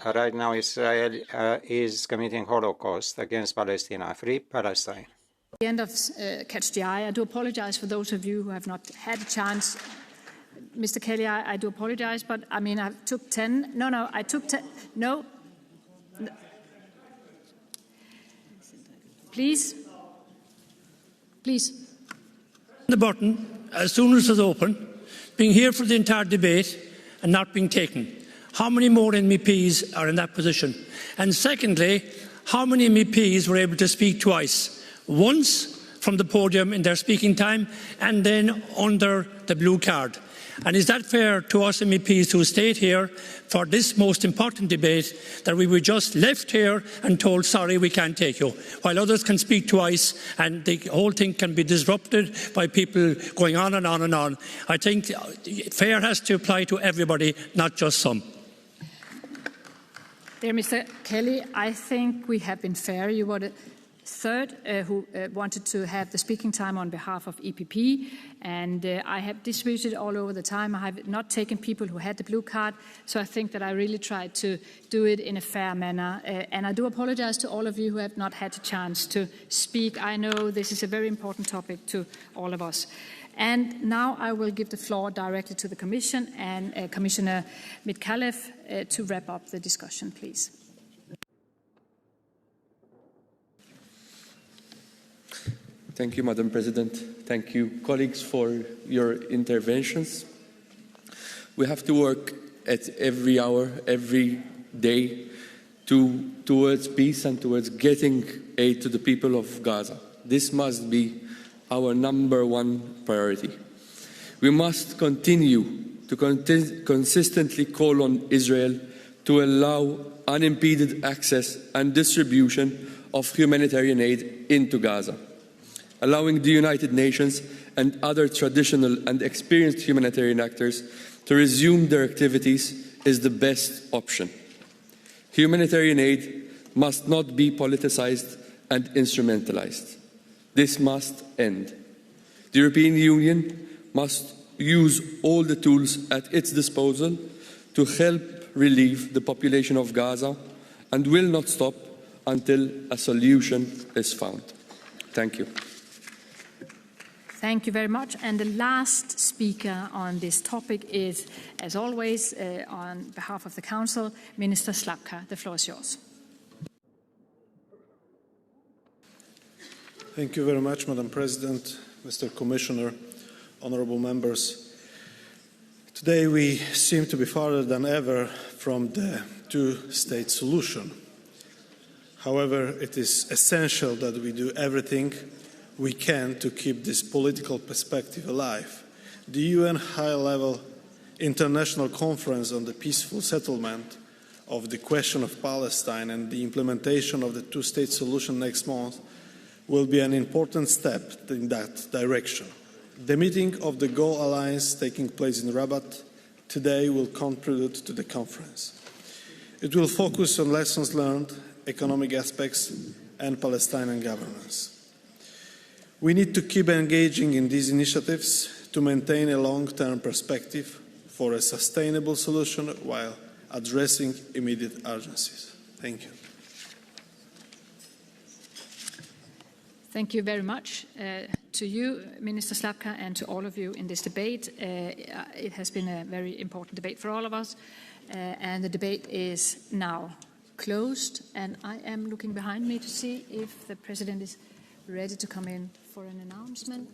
right now Israel is committing Holocaust against Palestine. Free Palestine. At the end of Catch the Eye, I do apologize for those of you who have not had a chance. Mr. Kelly, I do apologize, but I mean, I took 10. No, I took 10. No. Please. The button as soon as it's open, being here for the entire debate and not being taken. How many more MEPs are in that position? And secondly, how many MEPs were able to speak twice? Once from the podium in their speaking time and then under the blue card. And is that fair to us MEPs who stayed here for this most important debate, that we were just left here and told, sorry, we can't take you, while others can speak twice and the whole thing can be disrupted by people going on and on and on? I think fair has to apply to everybody, not just some. Dear Mr. Kelly, I think we have been fair. You were the third who wanted to have the speaking time on behalf of EPP, and I have distributed all over the time. I have not taken people who had the blue card, so I think that I really tried to do it in a fair manner. And I do apologize to all of you who have not had a chance to speak. I know this is a very important topic to all of us. And now I will give the floor directly to the Commission and Commissioner Micallef to wrap up the discussion, please. Thank you, Madam President. Thank you, colleagues, for your interventions. We have to work at every hour, every day, towards peace and towards getting aid to the people of Gaza. This must be our #1 priority. We must continue to consistently call on Israel to allow unimpeded access and distribution of humanitarian aid into Gaza. Allowing the United Nations and other traditional and experienced humanitarian actors to resume their activities is the best option. Humanitarian aid must not be politicized and instrumentalized. This must end. The European Union must use all the tools at its disposal to help relieve the population of Gaza and will not stop until a solution is found. Thank you. Thank you very much. And the last speaker on this topic is, as always, on behalf of the Council, Minister Szłapka. The floor is yours. Thank you very much, Madam President, Mr. Commissioner, honourable members. Today we seem to be farther than ever from the two-state solution. However, it is essential that we do everything we can to keep this political perspective alive. The UN high-level international conference on the peaceful settlement of the question of Palestine and the implementation of the two-state solution next month will be an important step in that direction. The meeting of the Go Alliance taking place in Rabat today will contribute to the conference. It will focus on lessons learned, economic aspects, and Palestinian governance. We need to keep engaging in these initiatives to maintain a long-term perspective for a sustainable solution while addressing immediate urgencies. Thank you. Thank you very much to you, Minister Szłapka, and to all of you in this debate. It has been a very important debate for all of us, and the debate is now closed. And I am looking behind me to see if the President is ready to come in for an announcement.